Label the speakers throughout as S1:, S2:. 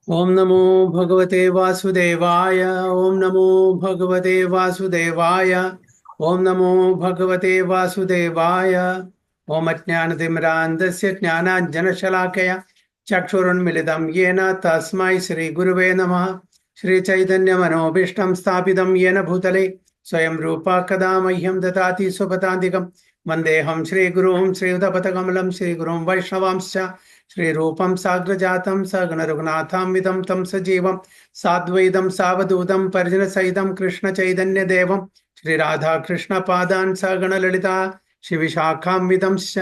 S1: ओम नमो भगवते वासुदेवाय। ओम नमो भगवते वासुदेवाय। ओम नमो भगवते वासुदेवाय। ओम अज्ञानतिमिरान्धस्य ज्ञानाञ्जनशलाकया चक्षुरुन्मिलितं येन तस्मै श्रीगुरुवे नमः। श्रीचैतन्यमनोभीष्टं स्थापितं येन भूतले स्वयं रूपा कदा मह्यं ददाति स्वपदान्तिकं वन्देऽहं श्रीगुरुं श्रीयुतपथकमलं श्रीगुरुं वैष्णवांश्च श्रीरूपं साग्रजातं सगणरघुनाथान्वितं तं सजीवं साद्वैतं सावधूतं परिजनसहितं कृष्णचैतन्यदेवं श्रीराधाकृष्णपादान् सगणललिता शिविशाखान्वितंश्च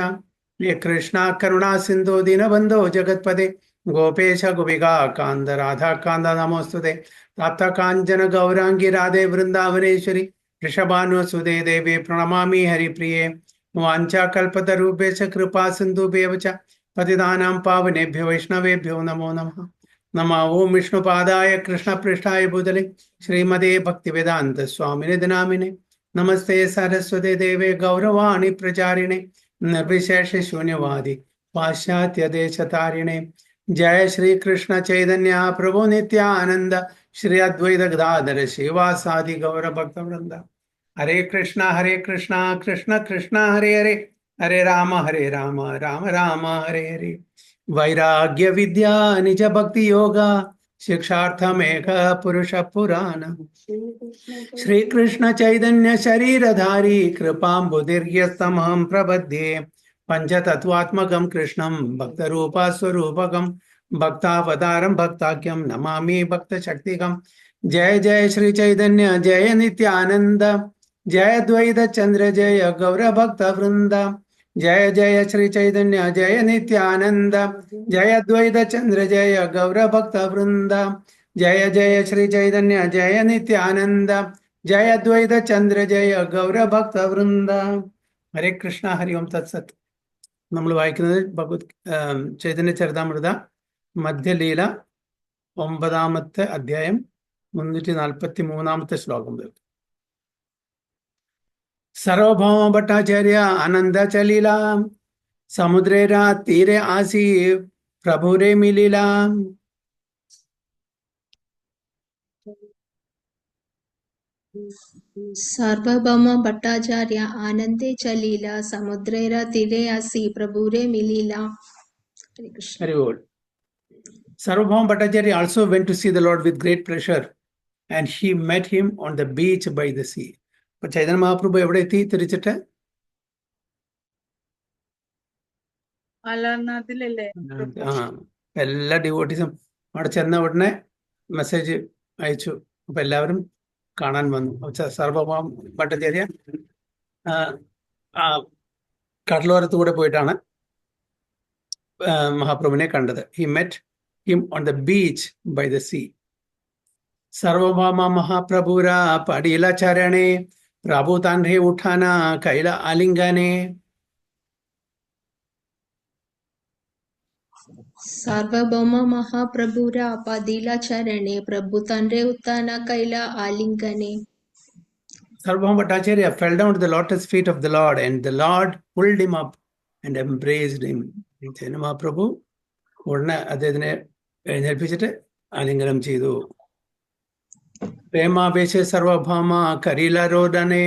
S1: ये कृष्णा करुणा सिन्धो दीनबन्धो जगत्पदे गोपेश गोपिका कान्द राधा कान्द नमोस्तुते तप्त काञ्चन गौराङ्गी राधे वृन्दावनेश्वरी वृषभानुसुते देवी प्रणमामि हरिप्रिये वाञ्छाकल्पतरुभ्यश्च कृपा सिन्धुभ्येव च पतितानां पावनेभ्यो वैष्णवेभ्यो नमो नमः। नमः ओं विष्णुपादाय कृष्णपृष्ठाय भूतले श्रीमते भक्तिवेदान्त स्वामिने नामिने नमस्ते सरस्वते देवे गौरवाणी प्रचारिणे निर्विशेष शून्यवादी पाश्चात्य देशतारिणे जय श्री कृष्ण चैतन्य प्रभु नित्यानंद श्री अद्वैत गदाधर शिवासादि गौर भक्त वृंद हरे कृष्णा कृष्ण कृष्ण हरे हरे हरे राम राम राम हरे हरे। वैराग्य विद्या निज भक्ति योगा शिक्षार्थमेक पुरुष पुराण श्री कृष्ण चैतन्य शरीरधारी कृपाम्बुदीर्घ्यस्तमहं प्रपद्ये पंचतत्वात्मकं कृष्णं भक्तरूपा स्वरूपकं भक्तावतारं भक्ताख्यं नमामि भक्तशक्तिकं। जय जय श्री चैतन्य जय नित्यानंद जय द्वैत चंद्र जय गौर भक्त वृंद जय जय श्री चैतन्य जय नित्यानंद जय द्वैत चंद्र जय गौर भक्त वृंद जय जय श्री चैतन्य जय नित्यानंद जय द्वैत चंद्र जय गौर भक्त वृंद। हरे कृष्ण हरि ओम तत्सत. നമ്മൾ വായിക്കുന്നത് ചൈതന്യ ചരിതാമൃത മധ്യലീല 9-ാമത്തെ അധ്യായം 343-ാമത്തെ ശ്ലോകം മുതൽ. सर्वभौम भट्टाचार्य आनंद चलीला समुद्रेरा तीरे आसी प्रभुरे मिलीला.
S2: सार्वभौम भट्टाचार्य आनंदे चलीला समुद्रेरा तीरे आसी प्रभुरे मिलीला.
S1: Very good. Sarvabhauma Bhattacharya also went to see the Lord with great pleasure and he met him on the beach by the sea. അപ്പോൾ ചൈതന്യ മഹാപ്രഭു എവിടെ എത്തി തിരിച്ചിട്ട്? എല്ലാ ഡിവോട്ടീസും അവിടെ ചെന്ന ഉടനെ മെസ്സേജ് അയച്ചു. അപ്പൊ എല്ലാവരും കാണാൻ വന്നു. സർവഭൗമ ഭട്ടാചാര്യ കടലോരത്തൂടെ പോയിട്ടാണ് മഹാപ്രഭുവിനെ കണ്ടത്. He met him on the beach by the sea. Sarvabhauma മഹാപ്രഭുര പടില ചരണേ പ്രഭു താൻഹേ ഉഠാന കൈല ആലിംഗനെ.
S2: सार्वभौम महाप्रभुरा पदिला चरणे प्रभु तंरे उत्ताना कैला आलिंगने.
S1: Sarvabhauma Bhattacharya fell down to the lotus feet of the Lord and the Lord pulled him up and embraced him. Chaitanya Mahaprabhu ഉടനെ അദ്ദേഹത്തിനെ എഴുന്നേൽപ്പിച്ചിട്ട് ആലിംഗനം ചെയ്തു. प्रेमावेश सर्वभौम करीला रोदने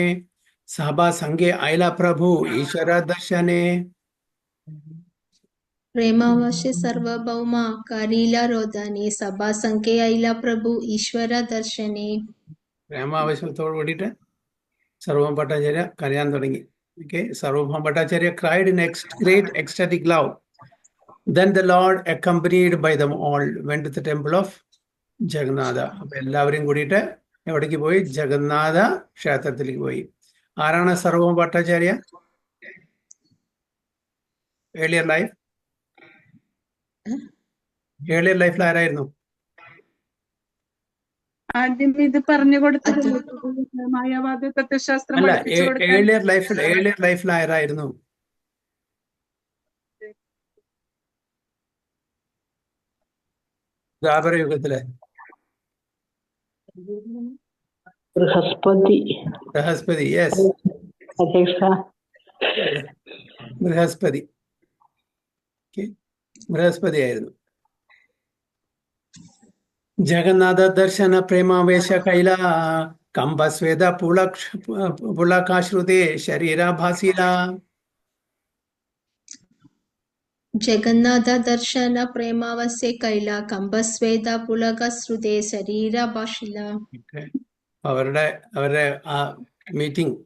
S1: सभा संगे आयला प्रभु ईश्वर दर्शने.
S2: प्रेमावश्य सर्वभौम करीला रोदने सभा संके आइला प्रभु ईश्वर दर्शने.
S1: പ്രേമാവേശത്തോട് കൂടിയിട്ട് സർവഭൗമ ഭട്ടാചാര്യ കരയാൻ തുടങ്ങി. Okay, Sarvabhauma Bhattacharya cried in great ecstatic love. Then the Lord, accompanied by them all, went to the temple of Jagannatha. അപ്പൊ എല്ലാവരും കൂടിയിട്ട് എവിടേക്ക് പോയി? ജഗന്നാഥ ക്ഷേത്രത്തിലേക്ക് പോയി. ആരാണ് സർവഭൗമ ഭട്ടാചാര്യ? ഏർലിയർ ലൈഫിൽ ആരായിരുന്നു?
S3: ആദ്യം ഇത് പറഞ്ഞു കൊടുത്തിട്ടില്ല, മായാവാദ തത്വശാസ്ത്രം
S1: അല്ല,
S3: പഠിപ്പിച്ചു കൊടുക്കാൻ.
S1: ഏർലിയർ ലൈഫിൽ ആരായിരുന്നു? ദ്വാപര യുഗത്തിലെ ബൃഹസ്പതി. യെസ്, ബൃഹസ്പതി ആയിരുന്നു. ജഗന്നാഥ ദർശന പ്രേമാവേശ കൈല കമ്പസ്വേദ പുളകാശ്രുതേ ശരീരാഭാസില.
S2: ജഗന്നാഥ ദർശന പ്രേമാവസ്യ കൈല കമ്പസ്വേദ പുളക ശ്രുതേ ശരീര ഭാഷില.
S1: അവരുടെ ആ മീറ്റിംഗ്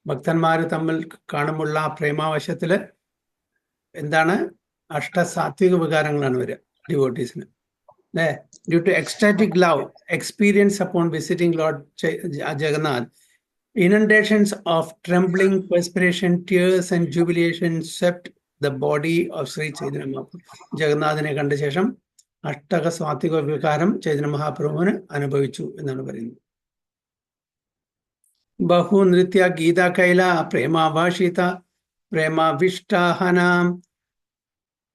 S1: ഭക്തന്മാര് തമ്മിൽ കാണുമുള്ള ആ പ്രേമാവശ്യത്തില് എന്താണ് അഷ്ടസാത്വിക വികാരങ്ങളാണ് വരിക ഡിവോട്ടീസിന് അല്ലേ. Due to ecstatic love experience upon visiting lord Jagannath, inundations of trembling, perspiration, tears and jubilation swept the body of Sri Chaitanya Mahaprabhu. ജഗന്നാഥിനെ കണ്ട ശേഷം അഷ്ടക സ്വാത്വിക വികാരം ചൈതന്യ മഹാപ്രഭുവിന് അനുഭവിച്ചു എന്നാണ് പറയുന്നത്. ബഹു നൃത്യ ഗീത കൈല പ്രേമാഭാഷിത പ്രേമാവിഷ്ടാഹന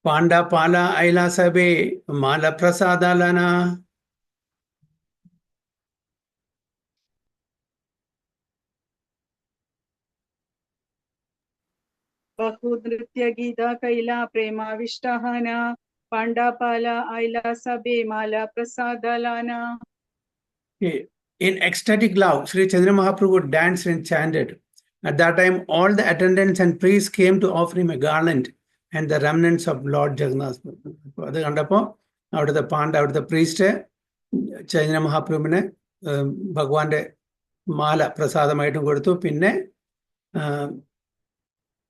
S1: പാണ്ഡപാല ഐലാസഭേ മാല പ്രസാദാലന.
S3: ബഹുനൃത്യ ഗീത കൈല പ്രേമാവിഷ്ടാഹന പാണ്ഡപാല ഐലാസഭേ മാല പ്രസാദാലന.
S1: In ecstatic love, Sri Chaitanya Mahaprabhu danced and chanted. At that time, all the attendants and priests came to offer him a garland and the remnants of Lord Jagannath. അത് കണ്ടപ്പോൾ അവിടുത്തെ പ്രീസ്റ്റ് ചൈതന്യ മഹാപ്രഭുവിന് ഭഗവാന്റെ മാല പ്രസാദമായിട്ടും കൊടുത്തു, പിന്നെ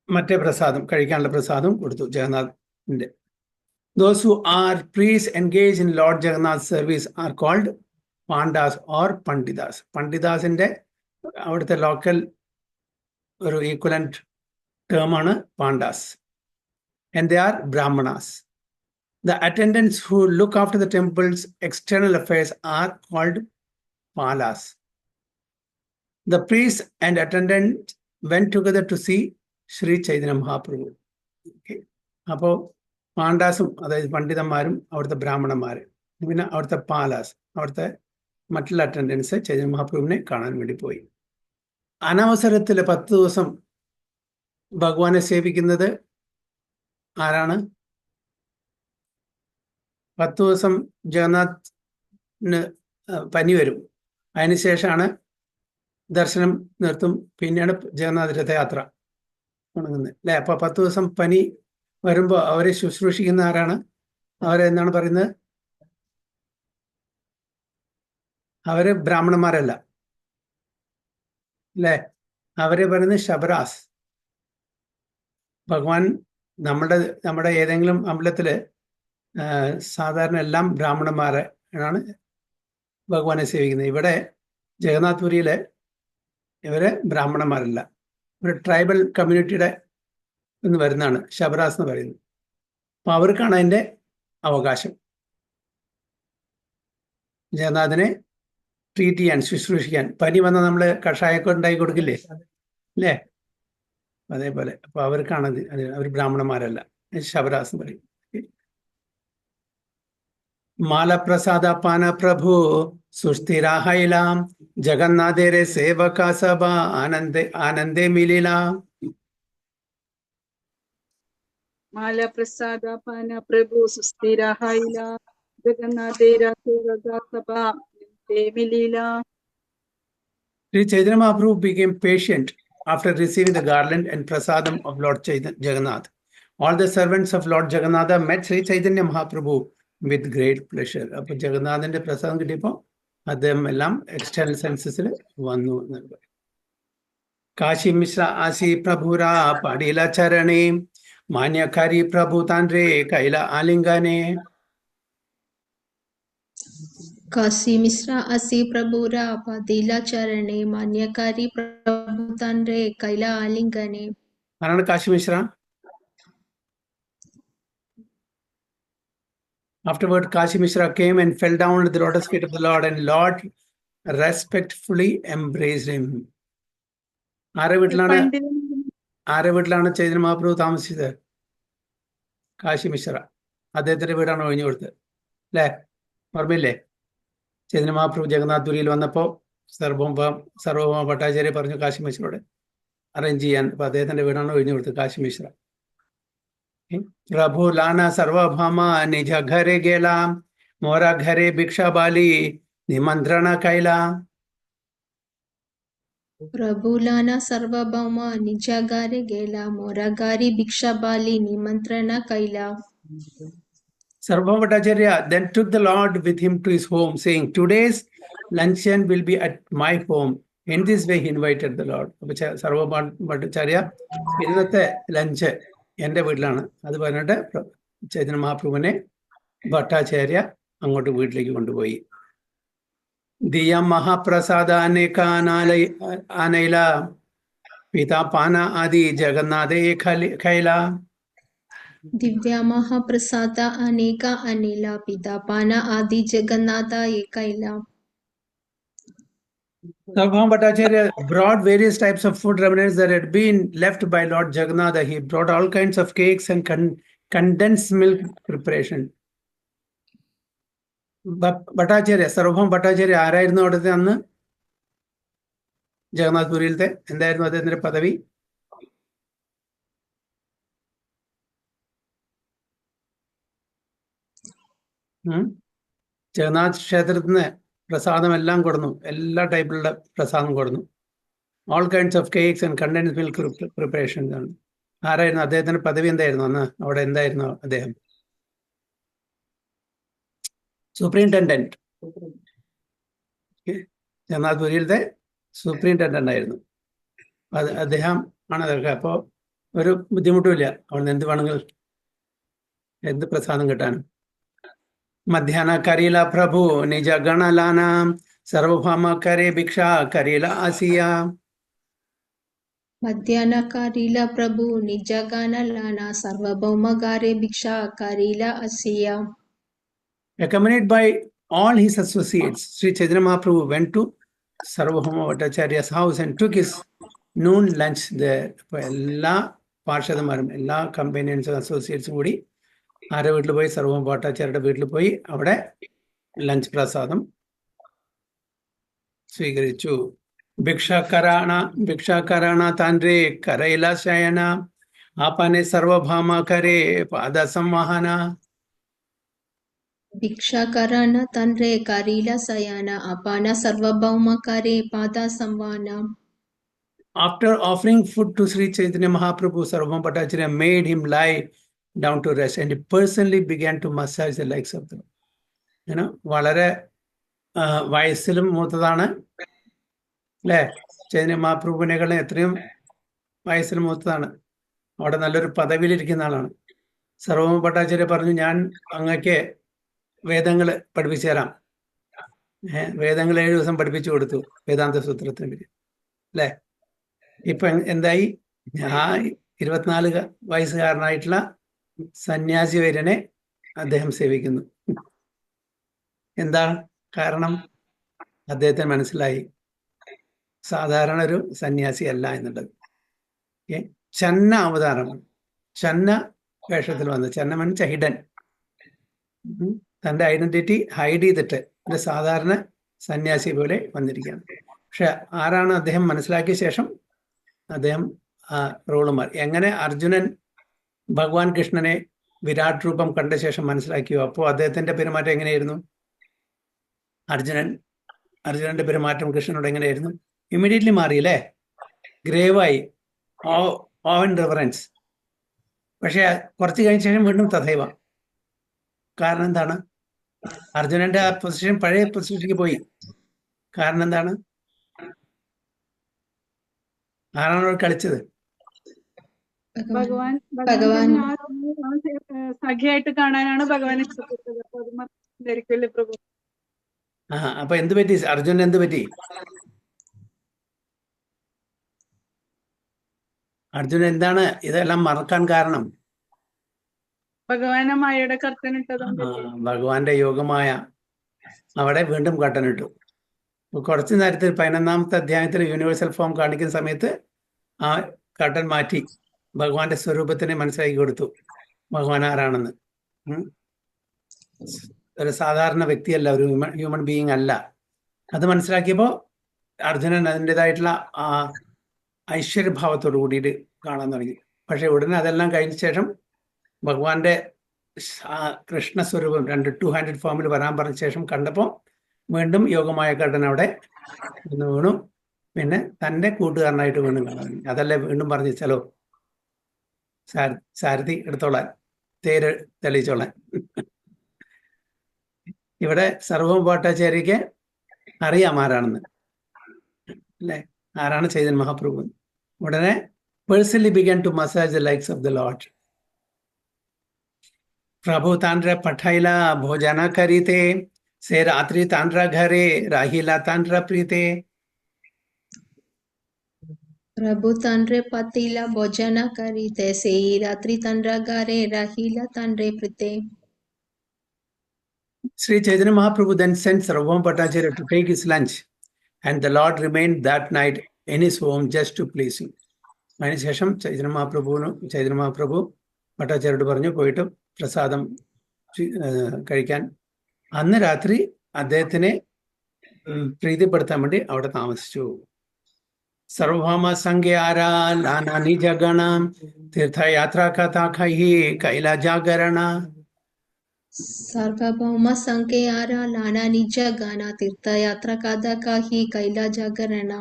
S1: മറ്റേ പ്രസാദം കഴിക്കാനുള്ള പ്രസാദം കൊടുത്തു ജഗന്നാഥിന്റെ. Those who are priests engaged in Lord Jagannath's service are called Pandas or Panditas. പണ്ഡിതാസിന്റെ അവിടുത്തെ ലോക്കൽ ഒരു ഈക്വലന്റ് ടേമാണ് Pandas. And they are Brahmanas. The attendants who look after the temple's external affairs are called Palas. The priest and attendant went together to see Shri Chaitanya Mahaprabhu. അപ്പോൾ പാണ്ഡാസും അതായത് പണ്ഡിതന്മാരും അവിടുത്തെ ബ്രാഹ്മണന്മാര്, പിന്നെ അവിടുത്തെ പാലാസ് അവിടുത്തെ മറ്റുള്ള അറ്റൻഡൻസ് ചൈതന്യ മഹാപ്രഭുവിനെ കാണാൻ വേണ്ടി പോയി. അനവസരത്തിൽ 10 ദിവസം ഭഗവാനെ സേവിക്കുന്നത് ആരാണ്? 10 ദിവസം ജഗന്നാഥിന് പനി വരും, അതിനുശേഷമാണ് ദർശനം നിർത്തും, പിന്നെയാണ് ജഗന്നാഥ രഥയാത്ര തുടങ്ങുന്നത് അല്ലെ. അപ്പൊ 10 ദിവസം പനി വരുമ്പോൾ അവരെ ശുശ്രൂഷിക്കുന്ന ആരാണ്? അവരെന്താണ് പറയുന്നത്? അവര് ബ്രാഹ്മണന്മാരല്ല അല്ലെ, അവരെ പറയുന്നത് ശബരാസ്. ഭഗവാൻ നമ്മുടെ ഏതെങ്കിലും അമ്പലത്തില് സാധാരണ എല്ലാം ബ്രാഹ്മണന്മാരെ ആണ് ഭഗവാനെ സേവിക്കുന്നത്. ഇവിടെ ജഗന്നാഥ്പുരിയില് ഇവര് ബ്രാഹ്മണന്മാരല്ല, ഒരു ട്രൈബൽ കമ്മ്യൂണിറ്റിയുടെ എന്ന് വരുന്നതാണ് ശബരാസ് എന്ന് പറയുന്നത്. അപ്പൊ അവർക്കാണ് അതിന്റെ അവകാശം. ജഗന്നാഥിനെ ട്രീറ്റ് ചെയ്യാൻ, ശുശ്രൂഷിക്കാൻ. പനി വന്നാൽ നമ്മൾ കഷായമൊക്കെ ഉണ്ടാക്കി കൊടുക്കില്ലേ അല്ലേ, അതേപോലെ. അപ്പൊ അവർക്കാണത്. അവർ ബ്രാഹ്മണന്മാരല്ല, ശബരാസ് എന്ന് പറയും. മാലപ്രസാദ പാന പ്രഭു സുസ്ഥിരാഹൈലാം ജഗന്നാഥേരെ സേവക സഭ ആനന്ദേ മിലില.
S3: മാലപ്രസാദ പാന പ്രഭു സുസ്ഥിരാഹൈല ജഗന്നാഥേര സേവക സഭ
S1: Sri Chaitanya Mahaprabhu became patient after receiving the garland and prasadam of Lord Jagannath. All the servants of Lord Jagannath met Sri Chaitanya Mahaprabhu with great pleasure. അപ്പോൾ ജഗന്നാഥന്റെ പ്രസാദം കിട്ടിയപ്പോൾ അദ്ദേഹം എല്ലാം എക്സ്റ്റേണൽ സെൻസസിൽ വന്നു. കാശി മിശ്ര ആസി പ്രഭുര പടില ചരണേ മാന്യകാരി പ്രഭു താൻരേ കൈല ആലിംഗനെ.
S2: കാശി മിശ്ര അസി പ്രഭുര പതില ചരണേ മാന്യകാരി പ്രഭുതാൻരേ കൈല ആലിംഗനെ.
S1: ആരാണ് Kashi Mishra? Afterward, Kashi Mishra came and fell down at the lotus feet of the Lord, and Lord respectfully embraced him. ആരെ വീട്ടിലാണ് ചൈതന്യ മഹാപ്രഭു താമസിച്ചത്? കാശി മിശ്ര. അദ്ദേഹത്തിന്റെ വീടാണ് ഒഴിഞ്ഞു കൊടുത്തത് അല്ലേ, ഓർമ്മയില്ലേ? ചൈതന്യ മഹാപ്രഭു ജഗന്നാഥ്പുരിയിൽ വന്നപ്പോൾ സർവഭൗമ ഭട്ടാചാര്യ പറഞ്ഞു കാശി മിശ്രയോട് അറേഞ്ച് ചെയ്യാൻ. അപ്പൊ അദ്ദേഹത്തിന്റെ വീടാണ് ഒഴിഞ്ഞു കൊടുത്തത് കാശി മിശ്ര. പ്രഭു ലാന സർവഭൗമ നിജ ഘരെ ഗേല मोरा घरे भिक्षा बाली निमंत्रण कैला.
S2: प्रभुलाना सार्वभौम निजा गारे गेला मोरा गारी भिक्षा बाली निमंत्रण कैला.
S1: Sarvabhauma Bhattacharya then took the Lord with him to his home, saying, "Today's luncheon will be at my home." In this way, he invited the Lord. Sarvabhauma Bhattacharya, ഇന്നത്തെ ലഞ്ച് എൻ്റെ വീട്ടിലാണ്. അത് പറഞ്ഞിട്ട് ചൈതന്യ മഹാപ്രഭുവിനെ ഭട്ടാചാര്യ അങ്ങോട്ട് വീട്ടിലേക്ക് കൊണ്ടുപോയി. ദിയ മഹാപ്രസാദ ആനയില പിതാ പാന ആദി ജഗന്നാഥേ ഖൈല.
S2: दिव्या महाप्रसाद अनेका अनिला पिता पाना आदि Jagannath एकैला.
S1: Sarvabhauma Bhattacharya brought various types of food remnants that had been left by Lord Jagannatha. He brought all kinds of cakes and condensed milk preparation. Bhattacharya, Sarvabhauma Bhattacharya ആരായിരുന്നു അവിടുത്തെ അന്ന്? ജഗന്നാഥ്പുരിയിലത്തെ എന്തായിരുന്നു അദ്ദേഹത്തിന്റെ പദവി? ജഗന്നാഥ് ക്ഷേത്രത്തിന് പ്രസാദം എല്ലാം കൊടുന്നു, എല്ലാ ടൈപ്പിലുള്ള പ്രസാദം കൊടുന്നു. All kinds of cakes and condensed milk preparations ആണ്. ആരായിരുന്നു അദ്ദേഹത്തിന്റെ പദവി? എന്തായിരുന്നു അന്ന് അവിടെ? എന്തായിരുന്നു അദ്ദേഹം? സൂപ്രിൻറ്റൻഡന്റ്. ജഗന്നാഥ്പുരിയിലത്തെ സൂപ്രിൻറ്റൻഡന്റ് ആയിരുന്നു അദ്ദേഹം ആണ് അതൊക്കെ. അപ്പോൾ ഒരു ബുദ്ധിമുട്ടുമില്ല, അവിടുന്ന് എന്ത് വേണമെങ്കിൽ എന്ത് പ്രസാദം കിട്ടാനും. मध्याह्न करीला प्रभु निज गण लाना सर्वभौम करे भिक्षा करीला आसिया.
S2: मध्याह्न करीला प्रभु निज गण लाना सर्वभौम गारे भिक्षा करीला आसिया.
S1: Accompanied by all his associates, Sri Chaitanya Mahaprabhu went to Sarvabhauma Bhattacharya's house and took his noon lunch there. എല്ലാ പാർഷദന്മാരും എല്ലാ കമ്പനിയൻസും അസോസിയേറ്റ്സും കൂടി ആരുടെ വീട്ടിൽ പോയി? സർവഭൗമ ഭട്ടാചാര്യരുടെ വീട്ടിൽ പോയി അവിടെ ലഞ്ച് പ്രസാദം സ്വീകരിച്ചു. ഭിക്ഷാകരാണ താൻഡ്രേ കരയില ശയന ആപനെ സർവഭാമ കരേ പാദ സംവാഹന.
S2: ഭിക്ഷാകരാണ തൻരേ കരീല സയാന അപാന സർവഭൗമ കരേ പാദ സംവാഹന.
S1: After offering food to Sri Chaitanya Mahaprabhu, Sarvabhauma Bhattacharya made him lie down to rest and he personally began to massage the legs of the Lord. വളരെ വയസ്സിലും മൂത്തതാണ് അല്ലേ? ചൈതന്യ മഹാപ്രഭുവിനേക്കാളും എത്രയും വയസ്സിൽ മൂത്തതാണ്. അവിടെ നല്ലൊരു പദവിയിലിരിക്കുന്ന ആളാണ്. സർവഭൗമ ഭട്ടാചാര്യ പറഞ്ഞു, ഞാൻ അങ്ങക്ക് വേദങ്ങൾ പഠിപ്പിച്ചു തരാം. വേദങ്ങൾ 7 ദിവസം പഠിപ്പിച്ചു കൊടുത്തു, വേദാന്ത സൂത്രത്തിന് പേര് അല്ലേ? ഇപ്പൊ എന്തായി? ആ 24 വയസ്സുകാരനായിട്ടുള്ള സന്യാസി വര്യനെ അദ്ദേഹം സേവിക്കുന്നു. എന്താ കാരണം? അദ്ദേഹത്തിന് മനസ്സിലായി സാധാരണ ഒരു സന്യാസി അല്ല എന്നുള്ളത്. ചന്ന അവതാരമാണ്, ചന്ന വേഷത്തിൽ വന്നത്. ചന്ന മീൻസ് ഹിഡൻ, തൻ്റെ ഐഡന്റിറ്റി ഹൈഡ് ചെയ്തിട്ട് ഒരു സാധാരണ സന്യാസി പോലെ വന്നിരിക്കുകയാണ്. പക്ഷെ ആരാണ് അദ്ദേഹം മനസ്സിലാക്കിയ ശേഷം അദ്ദേഹം റോള് മാറി. എങ്ങനെ അർജുനൻ ഭഗവാൻ കൃഷ്ണനെ വിരാട് രൂപം കണ്ട ശേഷം മനസ്സിലാക്കിയോ, അപ്പോൾ അദ്ദേഹത്തിന്റെ പെരുമാറ്റം എങ്ങനെയായിരുന്നു? അർജുനന്റെ പെരുമാറ്റം കൃഷ്ണനോട് എങ്ങനെയായിരുന്നു? ഇമ്മീഡിയറ്റ്ലി മാറിയില്ലേ? ഗ്രേവായി, ഓവൻ റെവറൻസ്. പക്ഷെ കുറച്ച് കഴിഞ്ഞ ശേഷം വീണ്ടും തഥൈവ. കാരണം എന്താണ്? അർജുനന്റെ ആ പൊസിഷൻ പഴയ പൊസിഷനിലേക്ക് പോയി. കാരണം എന്താണ്? ആരാണ് അവിടെ കളിച്ചത്?
S3: ഭഗവാൻ സഖിയായിട്ട് കാണാനാണ് ഭഗവാൻ ഇഷ്ടപ്പെട്ടത്. അപ്പൊ അത് ധരിക്കല്ലേ പ്രഭു?
S1: അപ്പൊ എന്ത് പറ്റി? അർജുനൻ എന്ത് പറ്റി? അർജുനൻ എന്താണ് ഇതെല്ലാം മറക്കാൻ കാരണം?
S3: ഭഗവാനെ മായയുടെ കർത്തനിട്ടത്.
S1: ഭഗവാന്റെ യോഗമായ അവിടെ വീണ്ടും കട്ടനിട്ടു. കുറച്ചു നേരത്തിൽ 11ാമത്തെ അധ്യായത്തിൽ യൂണിവേഴ്സൽ ഫോം കാണിക്കുന്ന സമയത്ത് ആ കട്ടൻ മാറ്റി ഭഗവാന്റെ സ്വരൂപത്തിനെ മനസ്സിലാക്കി കൊടുത്തു, ഭഗവാൻ ആരാണെന്ന്. ഒരു സാധാരണ വ്യക്തിയല്ല, ഒരു ഹ്യൂമൻ ബീയിങ് അല്ല. അത് മനസ്സിലാക്കിയപ്പോൾ അർജുനൻ അതിൻ്റെതായിട്ടുള്ള ആ ഐശ്വര്യഭാവത്തോടു കൂടിയിട്ട് കാണാൻ തുടങ്ങി. പക്ഷെ ഉടനെ അതെല്ലാം കഴിഞ്ഞ ശേഷം ഭഗവാന്റെ കൃഷ്ണസ്വരൂപം 200 ഫോമിൽ വരാൻ പറഞ്ഞ ശേഷം കണ്ടപ്പോൾ വീണ്ടും യോഗമായ കടൻ അവിടെ നിന്ന് വീണു. പിന്നെ തൻ്റെ കൂട്ടുകാരനായിട്ട് വീണ്ടും കാണാൻ. അതല്ലേ വീണ്ടും പറഞ്ഞു, ചലോ സാരഥി എടുത്തോളാൻ, തേര് തെളിയിച്ചോളാൻ. ഇവിടെ സർവം ഭട്ടാചാര്യക്ക് അറിയാം ആരാണെന്ന്, അല്ലേ? ആരാണ് ചൈതന്യ മഹാപ്രഭു. ഉടനെ personally began to massage the legs of the Lord. प्रभु तांड्रा पठाइला भोजना करीते, से रात्रि तांड्रा घरे राहिला तांड्रा प्रीते.
S2: प्रभु तांड्रे पतिला भोजना करीते, से रात्रि तांड्रा घरे राहिला तांड्रे प्रीते.
S1: Sri Chaitanya Mahaprabhu then sent Sarvabhauma Bhattacharya to take his lunch, and the Lord remained that night in his home just to please him. അതിനുശേഷം ചൈതന്യ മഹാപ്രഭു ഭട്ടാചാര്യോട് പറഞ്ഞു, പോയിട്ട് പ്രസാദം കഴിക്കാൻ. അന്ന് രാത്രി അദ്ദേഹത്തിനെ പ്രീതിപ്പെടുത്താൻ വേണ്ടി അവിടെ താമസിച്ചു. സർവഭൗമ സംഖ്യാര നാനാ നിജഗണ തീർത്ഥയാത്ര കഥാഖി കൈല ജാഗരണ.
S2: सार्वभौम संकेयारा लाना निज गाना तीर्थयात्रा कादा काही कैला जागरणा.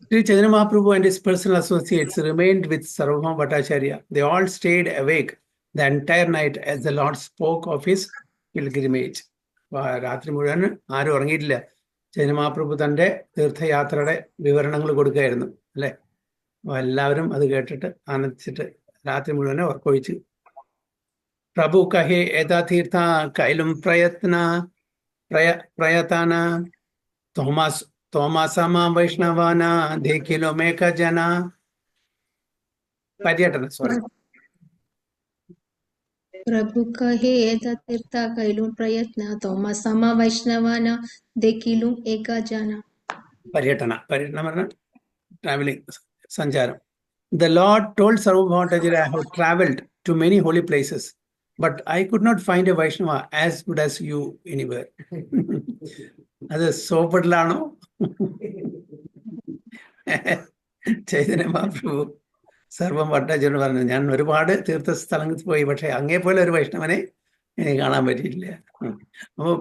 S1: Sri Chaitanya Mahaprabhu and his personal associates remained with Sarvabhauma Bhattacharya. They all stayed awake the entire night as the Lord spoke of his pilgrimage. രാത്രി മുഴുവൻ ആരും ഉറങ്ങിയിട്ടില്ല. ചൈതന്യ മഹാപ്രഭു തൻ്റെ തീർത്ഥയാത്രയുടെ വിവരണങ്ങൾ കൊടുക്കുകയായിരുന്നു, അല്ലേ? എല്ലാവരും അത് കേട്ടിട്ട് ആനന്ദിച്ചിട്ട് രാത്രി മുഴുവനെ ഉറക്കൊഴിച്ച്. प्रभु कहे एता तीर्था कैलुम प्रयताना तोमासमा वैष्णवाना देखिलो मेक जना. पर्यटन सॉरी.
S2: प्रभु कहे एता तीर्था कैलुम प्रयत्न तोमासमा वैष्णवाना देखिलुम एक जना.
S1: पर्यटन പറഞ്ഞ traveling, sancharam. The Lord told Sarvabhauma Bhattacharya, I have traveled to many holy places, but I could not find a Vaishnava as good as you anywhere. അത് സോപ്പിടലാണോ? ചൈതന്യ മഹാപ്രഭു സർവം ഭട്ടാചാര്യോട് പറഞ്ഞു, ഞാൻ ഒരുപാട് തീർത്ഥസ്ഥലങ്ങളിൽ പോയി, പക്ഷെ അങ്ങേപ്പോലെ ഒരു വൈഷ്ണവനെ എനിക്ക് കാണാൻ പറ്റിയിട്ടില്ല. അപ്പോൾ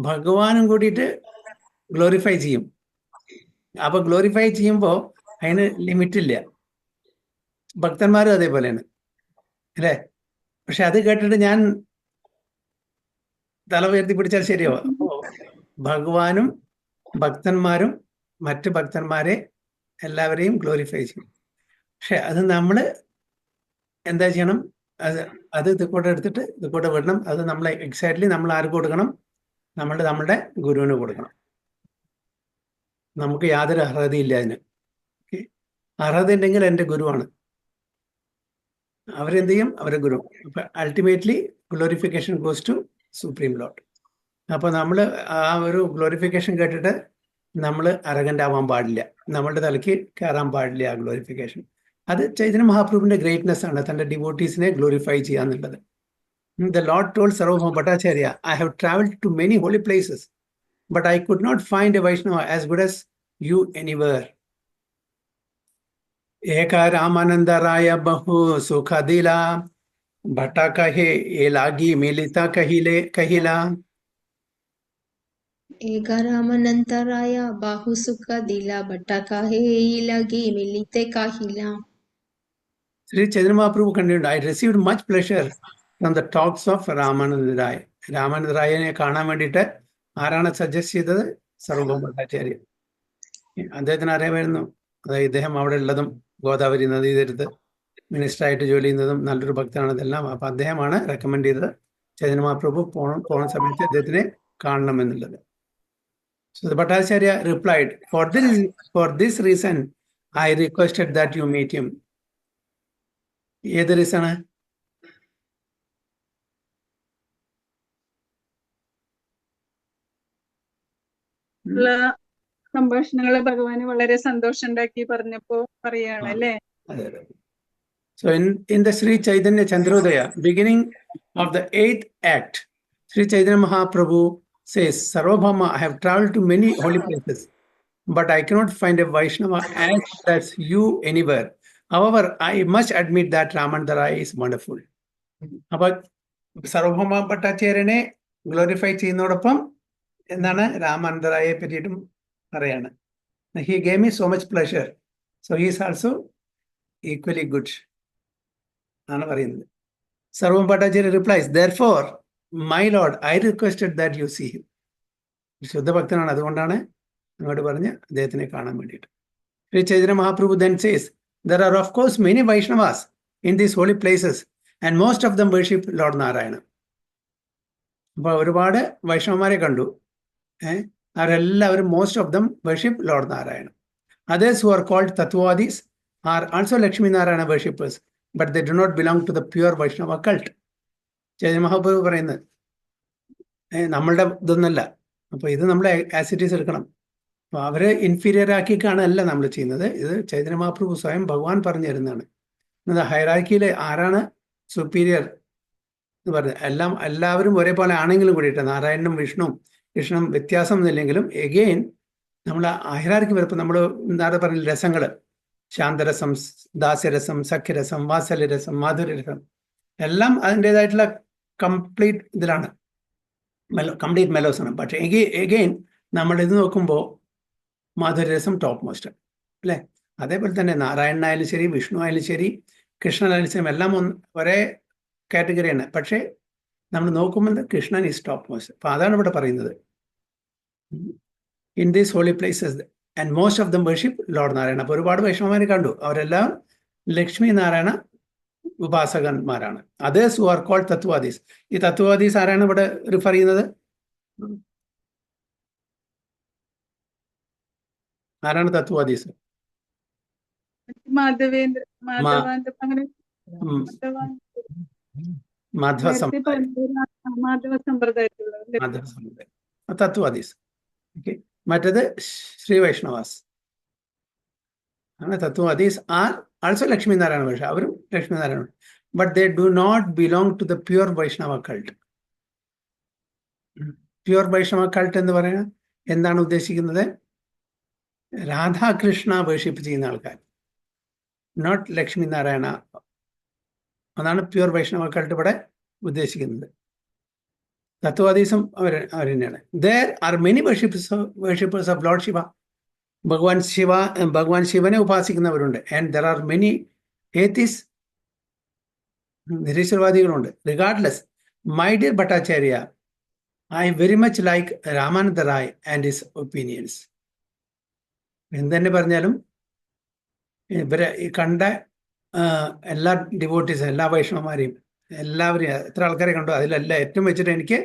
S1: ഭഗവാനും കൂടിയിട്ട് ഗ്ലോറിഫൈ ചെയ്യും. അപ്പൊ ഗ്ലോറിഫൈ ചെയ്യുമ്പോൾ അതിന് ലിമിറ്റില്ല. ഭക്തന്മാരും അതേപോലെയാണ്, അല്ലേ? പക്ഷെ അത് കേട്ടിട്ട് ഞാൻ തല ഉയർത്തി പിടിച്ചാൽ ശരിയാവും. അപ്പോ ഭഗവാനും ഭക്തന്മാരും മറ്റ് ഭക്തന്മാരെ എല്ലാവരെയും ഗ്ലോറിഫൈ ചെയ്യും. പക്ഷെ അത് നമ്മൾ എന്താ ചെയ്യണം? അത് ഇതുകൂടെ എടുത്തിട്ട് ഇതുകൂടെ വിടണം. അത് നമ്മൾ എക്സാക്ട്ലി നമ്മൾ ആർക്ക് കൊടുക്കണം? നമ്മളുടെ ഗുരുവിന് കൊടുക്കണം. നമുക്ക് യാതൊരു അർഹതയില്ല അതിന്. അർഹത ഉണ്ടെങ്കിൽ എൻ്റെ ഗുരുവാണ്. അവരെന്ത് ചെയ്യും? അവരെ ഗുരു. അപ്പൊ ultimately glorification goes to supreme lord. അപ്പോൾ നമ്മൾ ആ ഒരു ഗ്ലോറിഫിക്കേഷൻ കേട്ടിട്ട് നമ്മൾ അരഗൻ്റ് ആവാൻ പാടില്ല, നമ്മളുടെ തലയ്ക്ക് കയറാൻ പാടില്ല ആ ഗ്ലോറിഫിക്കേഷൻ. അത് ചൈതന്യ മഹാപ്രഭുവിന്റെ ഗ്രേറ്റ്നെസ് ആണ്, തൻ്റെ ഡിവോട്ടീസിനെ ഗ്ലോറിഫൈ ചെയ്യാന്നുള്ളത്. The Lord told Sarvabhauma Bhattacharya, I have traveled to many holy places, but I could not find a Vaishnava as good as you anywhere. Eka Ramananda Raya Bahu Sukha Dila, Bhatta Kahe Elagi Milita Kahila.
S2: Eka Ramanantaraaya Bahu Sukha Dila, Bhatta Kahe Elagi Milite Kahila.
S1: Sri Chaitanya Mahaprabhu continued, I received much pleasure from the talks of Ramananda Raya. Ramananda Rayane കാണാൻ വേണ്ടിയിട്ട് ആരാണ് suggest ചെയ്തത്? സർവഭൗമ ഭട്ടാചാര്യ. അദ്ദേഹത്തിന് അറിയാമായിരുന്നു, അതായത് ഇദ്ദേഹം അവിടെ ഉള്ളതും ഗോദാവരി നദീതീരത്ത് മിനിസ്റ്ററായിട്ട് ജോലി ചെയ്യുന്നതും നല്ലൊരു ഭക്തനാണ് ഇതെല്ലാം. അപ്പൊ അദ്ദേഹമാണ് റെക്കമെൻഡ് ചെയ്തത് ചൈതന്യ മഹാപ്രഭു പോണ സമയത്ത് അദ്ദേഹത്തിനെ കാണണം എന്നുള്ളത്. So the Bhattacharya replied, for this reason I requested that you meet him. ഏത് റീസണ്?
S3: ഉള്ള സംഭാഷണങ്ങളെ ഭഗവാന് വളരെ സന്തോഷം ഉണ്ടാക്കി പറഞ്ഞപ്പോ പറയാണ് അല്ലേ?
S1: So in the Sri Chaitanya Chandrodaya, beginning of the 8th act, Sri Chaitanya Mahaprabhu says, Sarvabhauma, I have traveled to many holy places, but I cannot find a Vaishnava as you anywhere. However, I must admit that Ramananda Raya is wonderful. അപ്പൊ സർവഭൗമ ഭട്ടാചാര്യനെ glorify ചെയ്യുന്നതോടൊപ്പം എന്താണ് രാമാനന്ദറായെ പറ്റിയിട്ടും പറയാണ്. He gave me so much pleasure, so he is also equally good ആണ് പറയുന്നത്. Sarvabhauma Bhattacharya replies, therefore my Lord I requested that you see him. ശുദ്ധഭക്തനാണ്, അതുകൊണ്ടാണ് അങ്ങോട്ട് പറഞ്ഞ് അദ്ദേഹത്തിനെ കാണാൻ വേണ്ടിയിട്ട്. Shri Chaitanya Mahaprabhu then says, there are of course many Vaishnavas in these holy places and most of them worship Lord Narayana. അപ്പോൾ ഒരുപാട് വൈഷ്ണവന്മാരെ കണ്ടു. അവരെല്ലാവരും most of them worship Lord Narayana. Others who are called Tattvadis are also Lakshmi Narayana worshippers, but they do not belong to the pure Vaishnava cult. Chaitanya Mahaprabhu പറയുന്നത് നമ്മളുടെ ഇതൊന്നല്ല. അപ്പോൾ ഇത് നമ്മൾ ആസിറ്റീസ് എടുക്കണം. അപ്പോൾ അവരെ ഇൻഫീരിയർ ആക്കിക്കാണ് അല്ല നമ്മൾ ചെയ്യുന്നത്. ഇത് ചൈതന്യ മഹാപ്രഭു സ്വയം ഭഗവാൻ പറഞ്ഞു തരുന്നതാണ്. ഹൈറാർക്കിയിൽ ആരാണ് സുപ്പീരിയർ എന്ന് പറഞ്ഞത്? എല്ലാവരും ഒരേപോലെ ആണെങ്കിലും കൂടിയിട്ട് നാരായണനും കൃഷ്ണനും വ്യത്യാസം എന്നില്ലെങ്കിലും എഗെയിൻ നമ്മൾ ഹൈറാർക്കി വരുമ്പോൾ നമ്മൾ എന്താണ് പറയുന്നത്, രസങ്ങൾ, ശാന്തരസം, ദാസ്യരസം, സഖ്യരസം, വാത്സല്യരസം, മാധുര്യരസം എല്ലാം അതിൻ്റെതായിട്ടുള്ള കംപ്ലീറ്റ് ഇതിലാണ്, കംപ്ലീറ്റ് മെലോസാണ്. പക്ഷേ എഗെയിൻ നമ്മളിത് നോക്കുമ്പോൾ മാധുര്യരസം ടോപ്പ് മോസ്റ്റ് അല്ലേ? അതേപോലെ തന്നെ നാരായണനായാലും ശരി, വിഷ്ണു ആയാലും ശരി, കൃഷ്ണനായാലും ശരി, എല്ലാം ഒരേ കാറ്റഗറിയാണ്. പക്ഷേ നമ്മൾ നോക്കുമ്പോൾ കൃഷ്ണൻ ഈസ് ടോപ്പ് മോസ്റ്റ്. അപ്പോൾ അതാണ് ഇവിടെ പറയുന്നത്. In these holy places and most of them worship Lord Narayana. അപ്പോൾ ഒരുപാട് വൈഷ്ണവന്മാരെ കണ്ടു, അവരെല്ലാം ലക്ഷ്മി നാരായണ ഉപാസകന്മാരാണ്. Others who are called Tattvavadis. ഈ തത്വവാദീസ് ആരാണ് ഇവിടെ റിഫർ ചെയ്യുന്നത്? ആരാണ് തത്വവാദീസ്?
S3: മാധവ സമ്പ്രദായത്തിലുള്ള
S1: തത്വവാദീസ്. മറ്റത് ശ്രീ വൈഷ്ണവാസ് ആണ്. തത്വവാദീസ് ആർ ആൾസോ ലക്ഷ്മി നാരായണ ഭാഷ, അവരും Lakshmi Narayana, but they do not belong to the pure Vaishnava cult. Pure Vaishnava cult എന്ന് പറയുന്നത് എന്താണ് ഉദ്ദേശിക്കുന്നത്? രാധാകൃഷ്ണ വേർഷിപ്പ് ചെയ്യുന്ന ആൾക്കാർ, നോട്ട് ലക്ഷ്മി നാരായണ. അതാണ് പ്യുവർ വൈഷ്ണവ കൾട്ട് ഇവിടെ ഉദ്ദേശിക്കുന്നത്. തത്വവാദീസും അവർ തന്നെയാണ്. There are many worshippers of Lord Shiva. ഭഗവാൻ ശിവനെ ഉപാസിക്കുന്നവരുണ്ട്. And there are many atheists, നിരീശ്വരവാദികളുണ്ട്. Regardless, my dear Bhattacharya, I very much like Ramananda Rai and his opinions. എന്തെന്നെ പറഞ്ഞാലും ഇവരെ ഈ കണ്ട എല്ലാ ഡിവോട്ടീസും, എല്ലാ വൈഷ്ണവന്മാരെയും, എല്ലാവരെയും, എത്ര ആൾക്കാരെ കണ്ടു, അതിലെല്ലാം ഏറ്റവും വെച്ചിട്ട് എനിക്ക്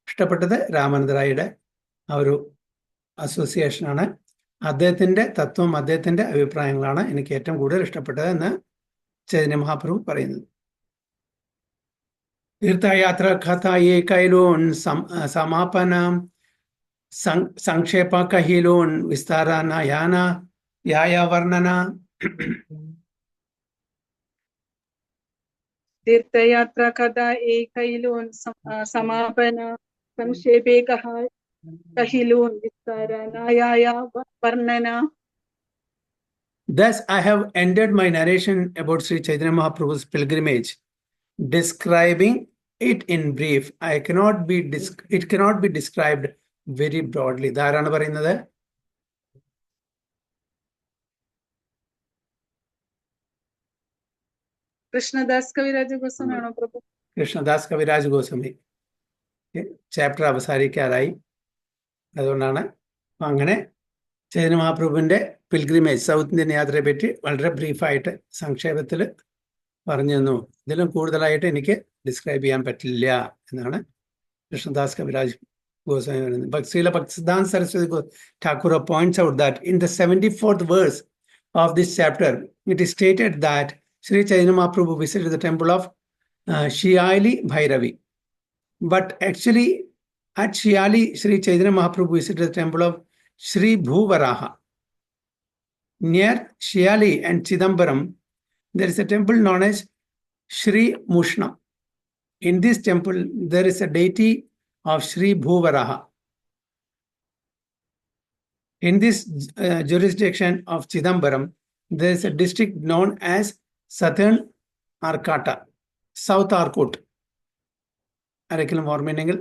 S1: ഇഷ്ടപ്പെട്ടത് രാമാനന്ദ റായിയുടെ ആ ഒരു അസോസിയേഷനാണ്. അദ്ദേഹത്തിൻ്റെ തത്വം, അദ്ദേഹത്തിൻ്റെ അഭിപ്രായങ്ങളാണ് എനിക്ക് ഏറ്റവും കൂടുതൽ ഇഷ്ടപ്പെട്ടത് എന്ന് ചൈതന്യ മഹാപ്രഭു പറയുന്നത്. തീർത്ഥയാത്ര കഥ ഏകൈലോൻ സമാപന സംക്ഷേപ കഹിലോൻ വിസ്താരന യായ വർണ്ണന.
S3: तीर्थयात्रा कदा एकैलोन समापन संक्षेपे कहिलोन विस्तारनाया वर्णना.
S1: Thus I have ended my narration about Sri Chaitanya Mahaprabhu's pilgrimage, describing it in brief. It cannot be described very broadly. ധാരാണ് പറയുന്നത്.
S3: കൃഷ്ണദാസ് കവിരാജ് ഗോസ്വാമിയാണോ പ്രഭു?
S1: കൃഷ്ണദാസ് കവിരാജ് ഗോസ്വാമി ചാപ്റ്റർ അവസാനിക്കാറായി, അതുകൊണ്ടാണ്. അങ്ങനെ ചൈതന്യ മഹാപ്രഭുവിൻ്റെ പിൽഗ്രിമേജ്, സൗത്ത് ഇന്ത്യൻ യാത്രയെ പറ്റി വളരെ ബ്രീഫായിട്ട് സംക്ഷേപത്തിൽ പറഞ്ഞു തന്നു. ഇതിലും കൂടുതലായിട്ട് എനിക്ക് ഡിസ്ക്രൈബ് ചെയ്യാൻ പറ്റില്ല എന്നാണ് കൃഷ്ണദാസ് കവിരാജ് ഗോസ്വാമി പറയുന്നത്. Srila Bhaktisiddhanta Saraswati Thakur points out that in the 74th verse of this chapter, it is stated that Sri Chaitanya Mahaprabhu visited the temple of Shiali Bhairavi. But actually, at Shiali, Sri Chaitanya Mahaprabhu visited the temple of Sri Bhuvaraha. Near Shiali and Chidambaram, there is a temple known as Sri Mushna. In this temple, there is a deity of Sri Bhuvaraha. In this jurisdiction of Chidambaram, there is a district known as Southern Arcata. South Arcot. ആരെങ്കിലും ഓർമ്മയുണ്ടെങ്കിൽ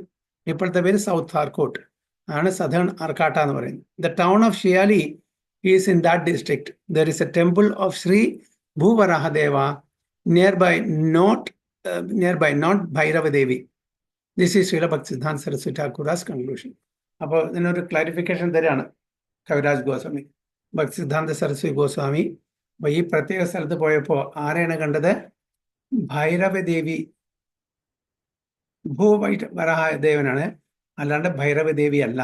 S1: ഇപ്പോഴത്തെ പേര് south Arcot ആണ്, southern ആർക്കാട്ട എന്ന് പറയുന്നത്. The town of Shiyali is in that district. There is a temple of Shri Bhuvarahadeva near by not Bhairavadevi. This is Srila Bhaktisiddhanta Saraswati Thakura's conclusion. അപ്പോൾ ഇതിനൊരു clarification തരാണ് കവിരാജ് ഗോസ്വാമി, ഭക്തിസിദ്ധാന്ത സരസ്വതി ഗോസ്വാമി. അപ്പോൾ ഈ പ്രത്യേക സ്ഥലത്ത് പോയപ്പോൾ ആരെയാണ് കണ്ടത്? ഭൈരവദേവി, ഭൂവരാഹദേവനാണ്, അല്ലാണ്ട് ഭൈരവദേവി അല്ല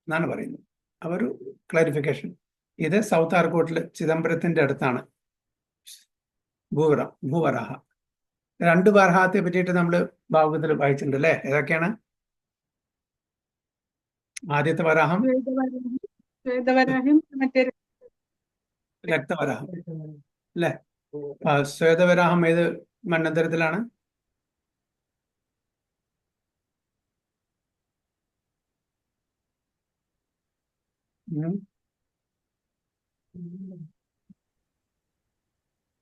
S1: എന്നാണ് പറയുന്നത്. അവർ ക്ലാരിഫിക്കേഷൻ. ഇത് സൗത്ത് ആർക്കോട്ടിൽ ചിദംബരത്തിന്റെ അടുത്താണ് ഭൂവരാഹ. 2 വരാഹത്തെ പറ്റിയിട്ട് നമ്മൾ ഭാഗവതത്തിൽ വായിച്ചിട്ടുണ്ട് അല്ലേ? ഏതൊക്കെയാണ്? ആദ്യത്തെ വരാഹം
S3: ശ്വേതവരാഹം, മറ്റേ
S1: രക്തവരാഹം അല്ലേ? ശ്വേതവരാഹം ഏത് മന്വന്തരത്തിലാണ്?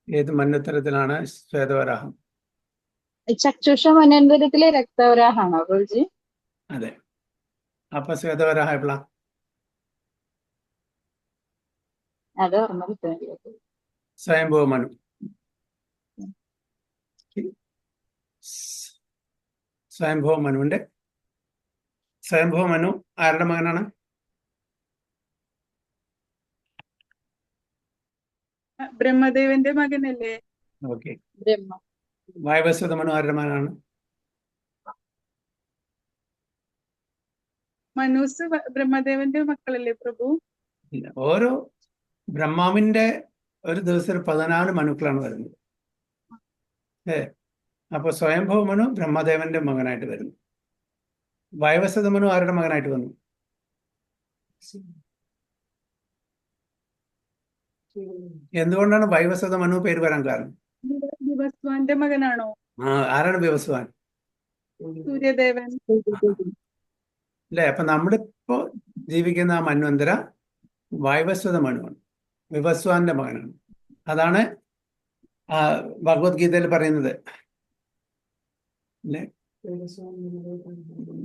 S1: ഏത് മന്വന്തരത്തിലാണ് ശ്വേതവരാഹം?
S3: ചക്ഷുഷ മനന്തരത്തിലെ രക്തവരാഹാണോ ഗുരുജി?
S1: അതെ. അപ്പൊ ശ്വേതവരാഹ എപ്പോഴാ?
S3: അത് ഓർമ്മ കിട്ടുന്നില്ല.
S1: സ്വയംഭൂ മനു. സ്വയംഭൂ മനു ആരുടെ മകനാണ്?
S3: ബ്രഹ്മദേവന്റെ മകനല്ലേ?
S1: ഓക്കെ.
S3: ബ്രഹ്മ.
S1: വൈവസ്വത മനു ആരുടെ മകനാണ്?
S3: മനൂസ് ബ്രഹ്മദേവന്റെ മക്കളല്ലേ പ്രഭു?
S1: ഇല്ല, ഓരോ ബ്രഹ്മാവിന്റെ ഒരു ദിവസം 14 മനുക്കളാണ് വരുന്നത്. അപ്പൊ സ്വയംഭൂ മനു ബ്രഹ്മദേവന്റെ മകനായിട്ട് വരുന്നു. വൈവസ്വത മനു ആരുടെ മകനായിട്ട് വന്നു? എന്തുകൊണ്ടാണ് വൈവസ്വത മനു പേര് വരാൻ കാരണം?
S3: വിവസ്വാന്റെ മകനാണോ?
S1: ആരാണ് വിവസ്വാൻ?
S3: സൂര്യദേവൻ
S1: അല്ലേ? അപ്പൊ നമ്മളിപ്പോ ജീവിക്കുന്ന ആ മന്വന്തര വൈവസ്വത മനുവാണ്, വിവസ്വാന്റെ മകനാണ്. അതാണ് ഭഗവത്ഗീതയിൽ പറയുന്നത് അല്ലേ?